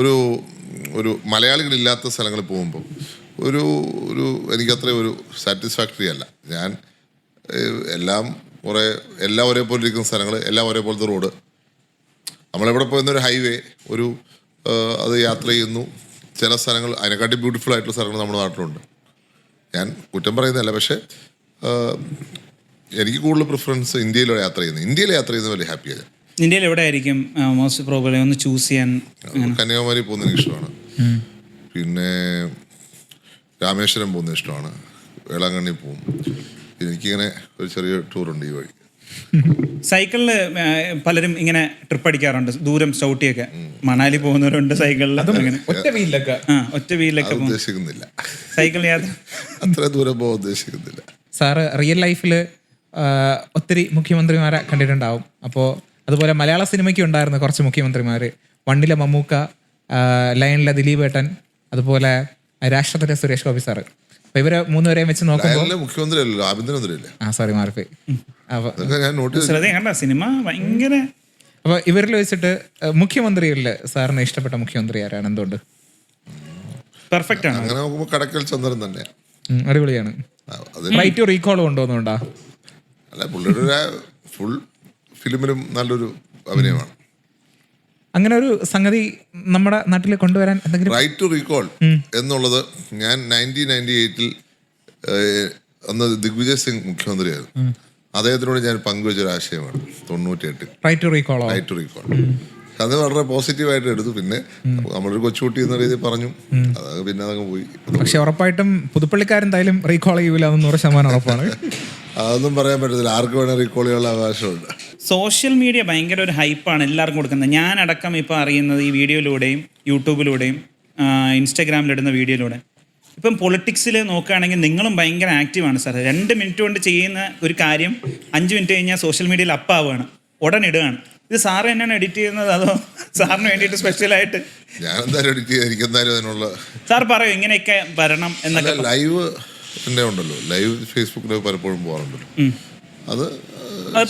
ഒരു മലയാളികളില്ലാത്ത സ്ഥലങ്ങളിൽ പോകുമ്പോൾ ഒരു ഒരു എനിക്കത്ര ഒരു സാറ്റിസ്ഫാക്ടറി അല്ല. ഞാൻ എല്ലാം എല്ലാം ഒരേപോലെ ഇരിക്കുന്ന സ്ഥലങ്ങൾ, എല്ലാം ഒരേപോലത്തെ റോഡ്, നമ്മളെവിടെ പോയിരുന്നൊരു ഹൈവേ അത് യാത്ര ചെയ്യുന്നു. ചില സ്ഥലങ്ങൾ അതിനെക്കാട്ടി ബ്യൂട്ടിഫുൾ ആയിട്ടുള്ള സ്ഥലങ്ങൾ നമ്മുടെ നാട്ടിലുണ്ട്. ഞാൻ കുറ്റം പറയുന്നതല്ല, പക്ഷേ എനിക്ക് കൂടുതൽ പ്രിഫറൻസ് ഇന്ത്യയിലെ യാത്ര ചെയ്യുന്നത് വലിയ ഹാപ്പിയാണ്. ഇന്ത്യയിൽ എവിടെ ആയിരിക്കും മോസ്റ്റ് പ്രോബബ്ലി ഒന്ന് ചൂസ് ചെയ്യാൻ? കന്യാകുമാരി പോകുന്നത് എനിക്ക് ഇഷ്ടമാണ്, പിന്നെ രാമേശ്വരം പോകുന്നത് ഇഷ്ടമാണ്, വേളാങ്കണ്ണി പോകും. എനിക്കിങ്ങനെ ഒരു ചെറിയ ടൂറുണ്ട് ഈ വഴി. സൈക്കിളിൽ പലരും ഇങ്ങനെ ട്രിപ്പ് അടിക്കാറുണ്ട്, ദൂരം സ്റ്റൗട്ടിയൊക്കെ. മണാലി പോകുന്നവരുണ്ട് സൈക്കിളിൽ, അങ്ങനെ ഒറ്റ വീലിലൊക്കെ. ഒറ്റ വീലിലൊക്കെ ഉദ്ദേശിക്കുന്നില്ല, സൈക്കിൾ യാത്ര അത്ര ദൂരം പോകാൻ ഉദ്ദേശിക്കുന്നില്ല. സാറ് റിയൽ ലൈഫിൽ ഒത്തിരി മുഖ്യമന്ത്രിമാരെ കണ്ടിട്ടുണ്ടാവും. അപ്പോൾ അതുപോലെ മലയാള സിനിമയ്ക്ക് ഉണ്ടായിരുന്ന കുറച്ച് മുഖ്യമന്ത്രിമാർ, വണ്ണിലെ മമ്മൂക്ക, ലയണിലെ ദിലീപ് ഏട്ടൻ, അതുപോലെ രാഷ്ട്രത്തിലെ സുരേഷ് ഗോപി സാറ്. അപ്പൊ ഇവരെ മൂന്നുപേരെയും വെച്ച് നോക്കുമ്പോൾ മുഖ്യമന്ത്രി അല്ലല്ലോ, ആഭ്യന്തരമന്ത്രിയല്ലേ. സോറി മാറിപ്പോയി. ഞാൻ നോട്ടീസ് സിനിമ ഭയങ്കര. അപ്പൊ ഇവരിൽ വെച്ചിട്ട് മുഖ്യമന്ത്രികളിൽ സാറിന് ഇഷ്ടപ്പെട്ട മുഖ്യമന്ത്രി ആരാണ്? എന്തുകൊണ്ട്? പെർഫെക്റ്റ് ആണ്. അങ്ങനെ നോക്കുമ്പോൾ കടക്കൽ ചന്ദ്രൻ തന്നെ അടിപൊളിയാണ്. റൈറ്റ് ടു റീകോൾ കൊണ്ടുവന്നുകൊണ്ടാ? അല്ല, പുള്ളിയുടെ ഫുൾ ഫിലിമിലും നല്ലൊരു അഭിനയമാണ്. അങ്ങനെ ഒരു സംഗതി നമ്മുടെ നാട്ടിൽ കൊണ്ടുവരാൻ എന്തെങ്കിലും? റൈറ്റ് ടു റീകോൾ എന്നുള്ളത് ഞാൻ 1998 അന്ന് ദിഗ്വിജയ് സിംഗ് മുഖ്യമന്ത്രിയായിരുന്നു. അദ്ദേഹത്തിനോട് ഞാൻ പങ്കുവെച്ചൊരു ആശയമാണ് 98 റൈറ്റ് ടു റീകോൾ. അത് വളരെ പോസിറ്റീവായിട്ട് എടുത്തു. പിന്നെ നമ്മളൊരു കൊച്ചുകുട്ടി എന്ന രീതിയിൽ പറഞ്ഞു, അത് പിന്നെ അതങ്ങ് പോയി. പക്ഷെ ഉറപ്പായിട്ടും പുതുപ്പള്ളിക്കാരെന്തായാലും റീകോൾ ചെയ്യൂല, 100% ഉറപ്പാണ്. അതൊന്നും പറയാൻ പറ്റത്തില്ല, ആർക്ക് വേണേൽ റീകോൾ ചെയ്യാനുള്ള അവകാശമുണ്ട്. സോഷ്യൽ മീഡിയ ഭയങ്കര ഒരു ഹൈപ്പാണ് എല്ലാവർക്കും കൊടുക്കുന്നത്. ഞാനടക്കം ഇപ്പോൾ അറിയുന്നത് ഈ വീഡിയോയിലൂടെയും യൂട്യൂബിലൂടെയും ഇൻസ്റ്റാഗ്രാമിലിടുന്ന വീഡിയോയിലൂടെ. ഇപ്പം പൊളിറ്റിക്സിൽ നോക്കുകയാണെങ്കിൽ നിങ്ങളും ഭയങ്കര ആക്റ്റീവാണ് സാർ. 2 മിനിറ്റ് കൊണ്ട് ചെയ്യുന്ന ഒരു കാര്യം 5 മിനിറ്റ് കഴിഞ്ഞാൽ സോഷ്യൽ മീഡിയയിൽ അപ്പാവുകയാണ്, ഉടനിടുകയാണ്. ഇത് സാറ് തന്നെയാണ് എഡിറ്റ് ചെയ്യുന്നത്, അതോ സാറിന് വേണ്ടിയിട്ട് സ്പെഷ്യലായിട്ട്? ഞാൻ എന്തായാലും എഡിറ്റ് ചെയ്ത് എനിക്കെന്തായാലും അതിനുള്ള സാർ പറയൂ ഇങ്ങനെയൊക്കെ വരണം എന്നൊക്കെ. ലൈവ് തന്നെ ഉണ്ടല്ലോ, ലൈവ് ഫേസ്ബുക്കിൽ പലപ്പോഴും പോകാറുണ്ടല്ലോ. അത്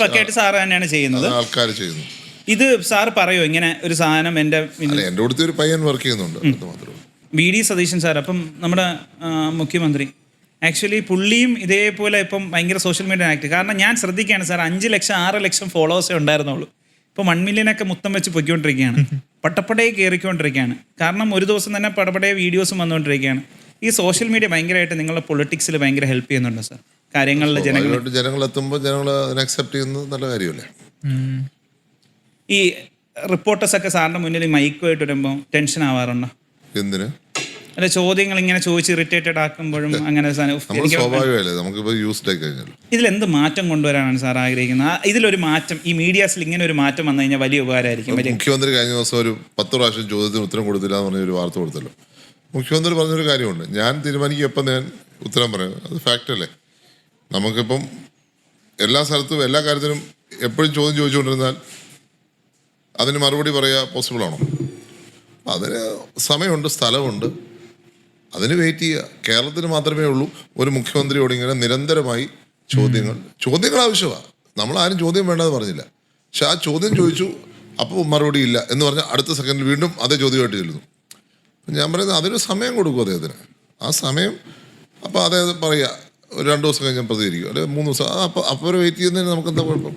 പക്കയായിട്ട് സാറ് തന്നെയാണ് ചെയ്യുന്നത്, ആൾക്കാർ ചെയ്യുന്നു. ഇത് സാർ പറയോ ഇങ്ങനെ ഒരു സാധനം എൻ്റെ അടുത്ത് ഒരു പയ്യൻ വർക്ക് ചെയ്യുന്നുണ്ട്, അത് മാത്രമേ. വി.ഡി. സതീശൻ സാർ, അപ്പം നമ്മുടെ മുഖ്യമന്ത്രി ആക്ച്വലി പുള്ളിയും ഇതേപോലെ ഇപ്പം ഭയങ്കര സോഷ്യൽ മീഡിയ ആക്റ്റീവ്. കാരണം ഞാൻ ശ്രദ്ധിക്കുകയാണ് സാർ, 5 ലക്ഷം 6 ലക്ഷം ഫോളോവേഴ്സേ ഉണ്ടായിരുന്നുള്ളൂ. ഇപ്പോൾ 1 മില്യനൊക്കെ മുത്തം വെച്ച് പൊയ്ക്കൊണ്ടിരിക്കുകയാണ്, പട്ടപ്പടയെ കയറിക്കൊണ്ടിരിക്കുകയാണ്. കാരണം ഒരു ദിവസം തന്നെ പടപടയെ വീഡിയോസും വന്നുകൊണ്ടിരിക്കുകയാണ്. ഈ സോഷ്യൽ മീഡിയ ഭയങ്കരമായിട്ട് നിങ്ങളുടെ പൊളിറ്റിക്സിൽ ഭയങ്കര ഹെൽപ്പ് ചെയ്യുന്നുണ്ടോ സാർ? കാര്യങ്ങളിൽ ജനങ്ങൾ എത്തുമ്പോൾ ജനങ്ങൾ അതിനെ അക്സെപ്റ്റ് ചെയ്യുന്നത് നല്ല കാര്യമല്ലേ. ഈ റിപ്പോർട്ടേഴ്സൊക്കെ സാറിൻ്റെ മുന്നിൽ മൈക്കുമായിട്ട് വരുമ്പോൾ ടെൻഷൻ ആവാറുണ്ടോ? എന്തിന്? അല്ല, ചോദ്യങ്ങൾ ഇങ്ങനെ ചോദിച്ച് ഇറിറ്റേറ്റഡ് ആക്കുമ്പോഴും അങ്ങനെ സ്വാഭാവികമല്ലേ, നമുക്കിപ്പോൾ യൂസ്ഡ് ആയി കഴിഞ്ഞല്ലോ. ഇതിലെന്ത് മാറ്റം കൊണ്ടുവരാനാണ് സാർ ആഗ്രഹിക്കുന്നത്? ഇതിലൊരു മാറ്റം, ഈ മീഡിയാസിൽ ഇങ്ങനെ ഒരു മാറ്റം വന്നു കഴിഞ്ഞാൽ വലിയ ഉപകാരമായിരിക്കും. മുഖ്യമന്ത്രി കഴിഞ്ഞ ദിവസം ഒരു 10 പ്രാവശ്യം ചോദ്യത്തിന് ഉത്തരം കൊടുത്തില്ല എന്ന് പറഞ്ഞൊരു വാർത്ത കൊടുത്തല്ലോ. മുഖ്യമന്ത്രി പറഞ്ഞൊരു കാര്യമുണ്ട്, ഞാൻ തീരുമാനിക്കും എപ്പം ഞാൻ ഉത്തരം പറയും. അത് ഫാക്റ്റല്ലേ. നമുക്കിപ്പം എല്ലാ സ്ഥലത്തും എല്ലാ കാര്യത്തിനും എപ്പോഴും ചോദ്യം ചോദിച്ചുകൊണ്ടിരുന്നാൽ അതിന് മറുപടി പറയുക പോസിബിളാണോ? അതിന് സമയമുണ്ട്, സ്ഥലമുണ്ട്, അതിന് വെയിറ്റ് ചെയ്യുക. കേരളത്തിൽ മാത്രമേ ഉള്ളൂ ഒരു മുഖ്യമന്ത്രിയോട് ഇങ്ങനെ നിരന്തരമായി ചോദ്യങ്ങൾ ആവശ്യമാണ്. നമ്മളാരും ചോദ്യം വേണ്ടെന്ന് പറഞ്ഞില്ല, പക്ഷെ ആ ചോദ്യം ചോദിച്ചു, അപ്പോൾ മറുപടി ഇല്ല എന്ന് പറഞ്ഞാൽ അടുത്ത സെക്കൻഡിൽ വീണ്ടും അതേ ചോദ്യമായിട്ട് ചെല്ലുന്നു. ഞാൻ പറയുന്നത് അതിനൊരു സമയം കൊടുക്കും അദ്ദേഹത്തിന്. ആ സമയം അപ്പോൾ അദ്ദേഹം പറയുക ഒരു 2 ദിവസം കഴിഞ്ഞാൽ പ്രതികരിക്കും, അല്ലെങ്കിൽ 3 ദിവസം. അപ്പോൾ വെയിറ്റ് ചെയ്യുന്നതിന് നമുക്ക് എന്താ കുഴപ്പം?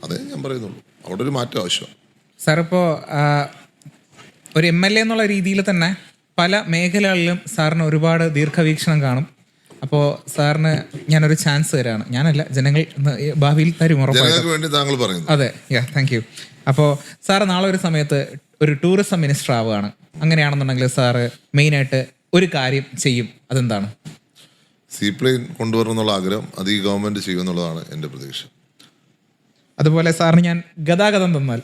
അതേ ഞാൻ പറയുന്നുള്ളൂ, അവിടെ ഒരു മാറ്റം ആവശ്യമാണ്. സാർ, ഇപ്പോൾ ഒരു MLA എന്നുള്ള രീതിയിൽ തന്നെ പല മേഖലകളിലും സാറിന് ഒരുപാട് ദീർഘവീക്ഷണം കാണും. അപ്പോൾ സാറിന് ഞാനൊരു ചാൻസ് തരാണ്, ഞാനല്ല ജനങ്ങൾ ഭാവിയിൽ തരും ഉറപ്പായിട്ടും. വേണ്ടി താങ്കൾ പറയുന്നു. അതെ, താങ്ക് യു. അപ്പോൾ സാറ് നാളെ ഒരു സമയത്ത് ഒരു ടൂറിസം മിനിസ്റ്റർ ആവുകയാണ്. അങ്ങനെയാണെന്നുണ്ടെങ്കിൽ സാറ് മെയിനായിട്ട് ഒരു കാര്യം ചെയ്യും, അതെന്താണ്? സീപ്ലെയിൻ കൊണ്ടുവരണം എന്നുള്ള ആഗ്രഹം അത് ഈ ഗവൺമെന്റ് ചെയ്യുമെന്നുള്ളതാണ് എൻ്റെ പ്രതീക്ഷ. അതുപോലെ സാറിന് ഞാൻ ഗതാഗതം തന്നാൽ?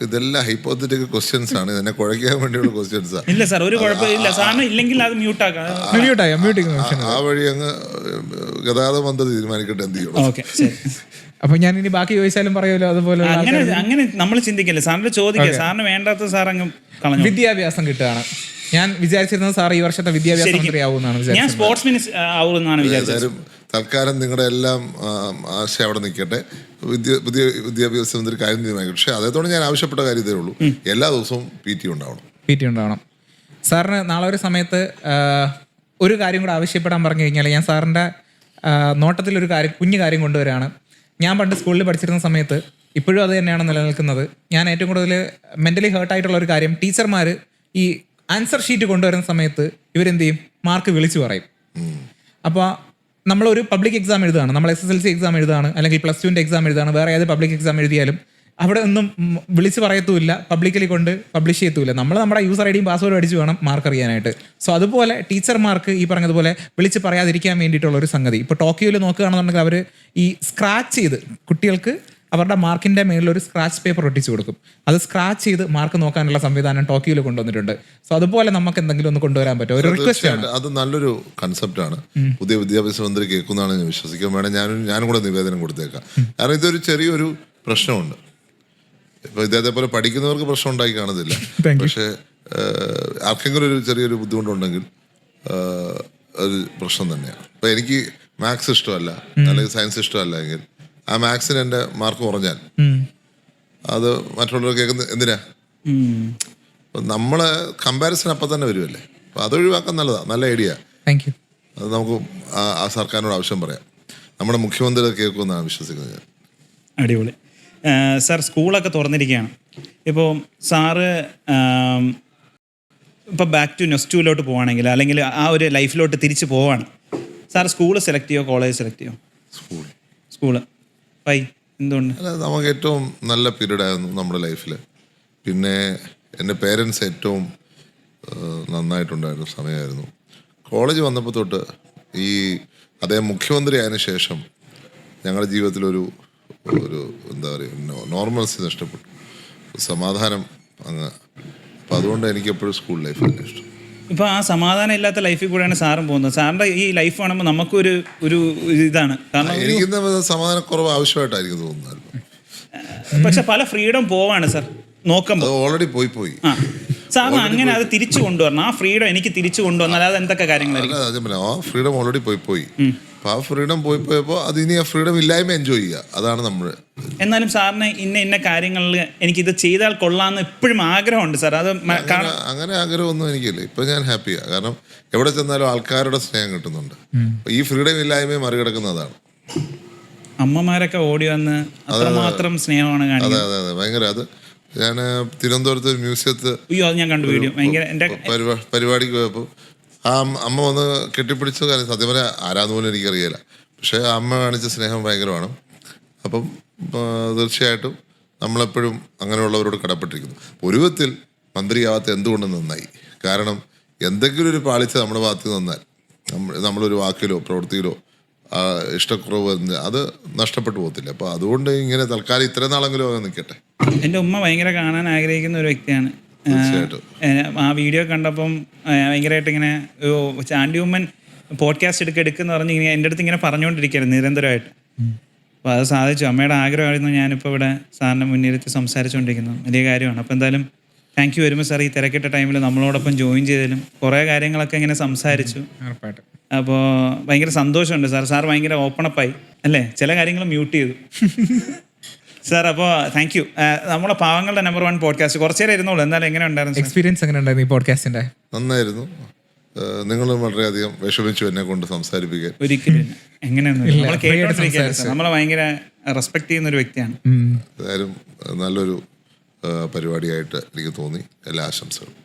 ഇതെല്ലാം ഹൈപ്പോത്തറ്റിക്കൽ ക്വസ്റ്റ്യൻസ് ആണ്, ഇതിനെ കുഴയ്ക്കാൻ വേണ്ടിയുള്ള ക്വസ്റ്റ്യൻസ് ആണ്. ഇല്ല സാർ, ഒരു കുഴപ്പമില്ല സാറിന്, ഇല്ലെങ്കിൽ അത് മ്യൂട്ടാക്കാം. ആ വഴി അങ്ങ് ഗതാഗത മന്ത്രി തീരുമാനിക്കട്ടെ എന്ത് ചെയ്യണം. അപ്പൊ ഞാൻ ഇനി ബാക്കി ചോദിച്ചാലും പറയുമല്ലോ. അതുപോലെ അങ്ങനെ നമ്മൾ ചിന്തിക്കില്ല, സാറിന് ചോദിക്കുക. സാറിന് വേണ്ടാത്ത സാർ അങ്ങ് കളഞ്ഞു. വിദ്യാഭ്യാസം കിട്ടുകയാണ്. ഞാൻ വിചാരിച്ചിരുന്നത് സാർ ഈ വർഷത്തെ വിദ്യാഭ്യാസ മന്ത്രി ആവുമെന്നാണ് വിചാരിച്ചത്. ഞാൻ സ്പോർട്സ് മിനിസ്റ്റർ ആവുമെന്നാണ് വിചാരിച്ചത്. തൽക്കാലം നിങ്ങളുടെ എല്ലാം ആശ അവിടെ നിൽക്കട്ടെ. പുതിയ വിദ്യാഭ്യാസ മന്ത്രി കാര്യം തീരുമാനിക്കും. പക്ഷേ അതേത്തോടെ ഞാൻ ആവശ്യപ്പെട്ട കാര്യത്തേ ഉള്ളൂ, എല്ലാ ദിവസവും PT ഉണ്ടാവണം. സാറിന് നാളെ ഒരു സമയത്ത് ഒരു കാര്യം കൂടെ ആവശ്യപ്പെടാൻ പറഞ്ഞു കഴിഞ്ഞാൽ ഞാൻ സാറിൻ്റെ നോട്ടത്തിലൊരു കാര്യം കുഞ്ഞു കാര്യം കൊണ്ടുവരാണ്. ഞാൻ പണ്ട് സ്കൂളിൽ പഠിച്ചിരുന്ന സമയത്ത് ഇപ്പോഴും അത് തന്നെയാണ് നിലനിൽക്കുന്നത്. ഞാൻ ഏറ്റവും കൂടുതൽ മെൻ്റലി ഹേർട്ടായിട്ടുള്ള ഒരു കാര്യം, ടീച്ചർമാർ ഈ ആൻസർ ഷീറ്റ് കൊണ്ടുവരുന്ന സമയത്ത് ഇവരെന്ത് ചെയ്യും, മാർക്ക് വിളിച്ചു പറയും. അപ്പോൾ നമ്മളൊരു പബ്ലിക് എക്സാം എഴുതുകയാണ്, നമ്മൾ SSLC എക്സാം എഴുതുകയാണ്, അല്ലെങ്കിൽ +2ൻ്റെ എക്സാം എഴുതുകയാണ്, വേറെ ഏത് പബ്ലിക് എക്സാം എഴുതിയാലും അവിടെ ഒന്നും വിളിച്ച് പറയത്തുമില്ല, പബ്ലിക്കലി കൊണ്ട് പബ്ലിഷ് ചെയ്യത്തുമില്ല. നമ്മൾ നമ്മുടെ യൂസർ ഐ ഡിയും പാസ്വേഡും അടിച്ച് വേണം മാർക്ക് അറിയാനായിട്ട്. സോ അതുപോലെ ടീച്ചർമാർക്ക് ഈ പറഞ്ഞതുപോലെ വിളിച്ച് പറയാതിരിക്കാൻ വേണ്ടിയിട്ടുള്ള ഒരു സംഗതി. ഇപ്പോൾ ടോക്കിയോയിൽ നോക്കുകയാണെന്നുണ്ടെങ്കിൽ അവർ ഈ സ്ക്രാച്ച് ചെയ്ത് കുട്ടികൾക്ക് അവരുടെ മാർക്കിൻ്റെ മേളിലൊരു സ്ക്രാച്ച് പേപ്പർ ഒട്ടിച്ച് കൊടുക്കും. അത് സ്ക്രാച്ച് ചെയ്ത് മാർക്ക് നോക്കാനുള്ള സംവിധാനം ടോക്കിയോയിൽ കൊണ്ടുവന്നിട്ടുണ്ട്. സോ അതുപോലെ നമുക്ക് എന്തെങ്കിലും ഒന്ന് കൊണ്ടുവരാൻ പറ്റുമോ? ഒരു റിക്വസ്റ്റ് ആണ്. അത് നല്ലൊരു കൺസെപ്റ്റാണ്. പുതിയ വിദ്യാഭ്യാസ മന്ത്രി കേൾക്കുന്നതാണ് ഞാൻ വിശ്വസിക്കാൻ. വേണം ഞാനും കൂടെ നിവേദനം കൊടുത്തേക്കാം. കാരണം ഇതൊരു ചെറിയൊരു പ്രശ്നമുണ്ട്. ഇപ്പോൾ ഇദ്ദേഹത്തെ പോലെ പഠിക്കുന്നവർക്ക് പ്രശ്നം ഉണ്ടാക്കി കാണത്തില്ല, പക്ഷേ ആർക്കെങ്കിലും ഒരു ചെറിയൊരു ബുദ്ധിമുട്ടുണ്ടെങ്കിൽ ഒരു പ്രശ്നം തന്നെയാണ്. ഇപ്പം എനിക്ക് മാത്സ് ഇഷ്ടമല്ല അല്ലെങ്കിൽ സയൻസ് ഇഷ്ടമല്ല എങ്കിൽ ആ മാത്സിന് എൻ്റെ മാർക്ക് കുറഞ്ഞാൽ അത് മറ്റുള്ളവർ കേൾക്കുന്നത് എന്തിനാ? അപ്പം നമ്മളെ കമ്പാരിസൺ അപ്പം തന്നെ വരുമല്ലേ. അപ്പം അതൊഴിവാക്കാൻ നല്ലതാണ്, നല്ല ഐഡിയ. Thank you. അത് നമുക്ക് ആ സർക്കാരിനോട് ആവശ്യം പറയാം. നമ്മുടെ മുഖ്യമന്ത്രി കേൾക്കുമെന്നാണ് വിശ്വസിക്കുന്നത് ഞാൻ. അടിപൊളി. സാർ, സ്കൂളൊക്കെ തുറന്നിരിക്കുകയാണ്. ഇപ്പോൾ സാറ് ഇപ്പോൾ ബാക്ക് ടു നെക്സ്റ്റ് പോവുകയാണെങ്കിൽ, അല്ലെങ്കിൽ ആ ഒരു ലൈഫിലോട്ട് തിരിച്ച് പോവാണ്, സാർ സ്കൂള് സെലക്ട് ചെയ്യോ കോളേജ് സെലക്ട് ചെയ്യോ? സ്കൂള്. പൈ എന്തുകൊണ്ട്? അല്ല, നമുക്ക് ഏറ്റവും നല്ല പീരീഡ് ആയിരുന്നു നമ്മുടെ ലൈഫിൽ. പിന്നെ എൻ്റെ പേരൻസ് ഏറ്റവും നന്നായിട്ടുണ്ടായിരുന്ന സമയമായിരുന്നു. കോളേജ് വന്നപ്പോൾ തൊട്ട് ഈ അദ്ദേഹം മുഖ്യമന്ത്രി ആയതിനു ശേഷം ഞങ്ങളുടെ ജീവിതത്തിലൊരു എന്താ പറയുക, നോർമൽസി നഷ്ടപ്പെട്ടു, സമാധാനം അങ്ങ്. അപ്പം അതുകൊണ്ട് എനിക്ക് എപ്പോഴും സ്കൂൾ ലൈഫ് തന്നെ ഇഷ്ടം. ഇപ്പോൾ ആ സമാധാനം ഇല്ലാത്ത ലൈഫിൽ കൂടെയാണ് സാറും പോകുന്നത്. സാറിൻ്റെ ഈ ലൈഫ് കാണുമ്പോൾ നമുക്കൊരു ഇതാണ്. കാരണം എനിക്കിന്ന് സമാധാനക്കുറവ് ആവശ്യമായിട്ടായിരിക്കും തോന്നുന്നത്. പക്ഷെ പല ഫ്രീഡം പോവാണ് സാർ നോക്കുമ്പോൾ. ഓൾറെഡി പോയി ആ സാറിന് അങ്ങനെ അത് തിരിച്ചു കൊണ്ടുവരണം. ആ ഫ്രീഡം എനിക്ക് തിരിച്ചു കൊണ്ടുവന്നാൽ അത് എന്തൊക്കെ കാര്യങ്ങളായിരിക്കും? ആ ഫ്രീഡം ഓൾറെഡി പോയി. അപ്പോൾ ആ ഫ്രീഡം പോയപ്പോൾ അത് ഇനി ആ ഫ്രീഡം ഇല്ലായ്മ എൻജോയ് ചെയ്യുക, അതാണ് നമ്മൾ. എന്നാലും സാറിന് ഇന്ന കാര്യങ്ങളിൽ എനിക്കിത് ചെയ്താൽ കൊള്ളാമെന്ന് എപ്പോഴും ആഗ്രഹമുണ്ട് സാർ. അത് അങ്ങനെ ആഗ്രഹമൊന്നും എനിക്കില്ല. ഇപ്പം ഞാൻ ഹാപ്പിയാണ്. കാരണം എവിടെ ചെന്നാലും ആൾക്കാരുടെ സ്നേഹം കിട്ടുന്നുണ്ട്. ഈ ഫ്രീഡം ഇല്ലായ്മയെ മറികടക്കുന്നതാണ്. അമ്മമാരൊക്കെ ഓടി വന്ന് അത്രമാത്രം സ്നേഹമാണ് കാണിക്കുന്നത്. അതെ, ഭയങ്കര. അത് ഞാൻ തിരുവനന്തപുരത്ത് ഒരു മ്യൂസിയത്ത് ഞാൻ കണ്ടു വീഡിയോ. പരിപാടിക്ക് പോയപ്പോൾ ആ അമ്മ വന്ന് കെട്ടിപ്പിടിച്ച കാര്യം സത്യം പറഞ്ഞാൽ ആരാന്ന് പോലും എനിക്കറിയില്ല. പക്ഷേ ആ അമ്മ കാണിച്ച സ്നേഹം ഭയങ്കരമാണ്. അപ്പം തീർച്ചയായിട്ടും നമ്മളെപ്പോഴും അങ്ങനെയുള്ളവരോട് കടപ്പെട്ടിരിക്കുന്നു. ഒരു വിധത്തിൽ മന്ത്രിയാവാത്ത എന്തുകൊണ്ട് നന്നായി. കാരണം എന്തെങ്കിലും ഒരു പാളിച്ച നമ്മുടെ ഭാഗത്ത് നിന്നാൽ നമ്മളൊരു വാക്കിലോ പ്രവൃത്തിയിലോ ഇഷ്ടക്കുറവ് അത് നഷ്ടപ്പെട്ടു പോകത്തില്ല. അപ്പോൾ അതുകൊണ്ട് ഇങ്ങനെ തൽക്കാലം ഇത്രയും നാളെങ്കിലും അങ്ങനെ നിൽക്കട്ടെ. എൻ്റെ ഉമ്മ ഭയങ്കര കാണാൻ ആഗ്രഹിക്കുന്ന ഒരു വ്യക്തിയാണ്. ആ വീഡിയോ കണ്ടപ്പം ഭയങ്കരമായിട്ട് ഇങ്ങനെ ചാണ്ടി ഉമ്മൻ പോഡ്കാസ്റ്റ് എടുക്കുന്ന പറഞ്ഞ് ഇങ്ങനെ എൻ്റെ അടുത്ത് ഇങ്ങനെ പറഞ്ഞുകൊണ്ടിരിക്കുകയായിരുന്നു നിരന്തരമായിട്ട്. അപ്പോൾ അത് സാധിച്ചു. അമ്മയുടെ ആഗ്രഹമായിരുന്നു ഞാനിപ്പോൾ ഇവിടെ സാറിൻ്റെ മുന്നിലെത്തി സംസാരിച്ചുകൊണ്ടിരിക്കുന്നത്. വലിയ കാര്യമാണ്. അപ്പോൾ എന്തായാലും thank you very much sir. ഈ തിരക്കിട്ട ടൈമിൽ നമ്മളോടൊപ്പം ജോയിൻ ചെയ്തതിലും കുറേ കാര്യങ്ങളൊക്കെ ഇങ്ങനെ സംസാരിച്ചു. അപ്പോൾ ഭയങ്കര സന്തോഷമുണ്ട് സാർ. സാർ ഭയങ്കര ഓപ്പണപ്പായി അല്ലേ? ചില കാര്യങ്ങൾ മ്യൂട്ട് ചെയ്തു സാർ. അപ്പോൾ താങ്ക് യു. നമ്മളെ പാവങ്ങളുടെ നമ്പർ 1 പോഡ്കാസ്റ്റ് കുറച്ചു നേരം ഇരുന്നോളൂ. എന്നാലും എങ്ങനെ ഉണ്ടായിരുന്നു എക്സ്പീരിയൻസ്? എങ്ങനെ ഉണ്ടായിരുന്നു ഈ പോഡ്കാസ്റ്റിന്റെ? നന്നായിരുന്നു. നിങ്ങൾ വളരെയധികം വിഷമിച്ചു എന്നെ കൊണ്ട് സംസാരിപ്പിക്കാൻ. ഒരിക്കലും എങ്ങനെയൊന്നും നമ്മളെ ഭയങ്കര റെസ്പെക്ട് ചെയ്യുന്ന ഒരു വ്യക്തിയാണ്. ഏതായാലും നല്ലൊരു പരിപാടിയായിട്ട് എനിക്ക് തോന്നി. എല്ലാ ആശംസകളും.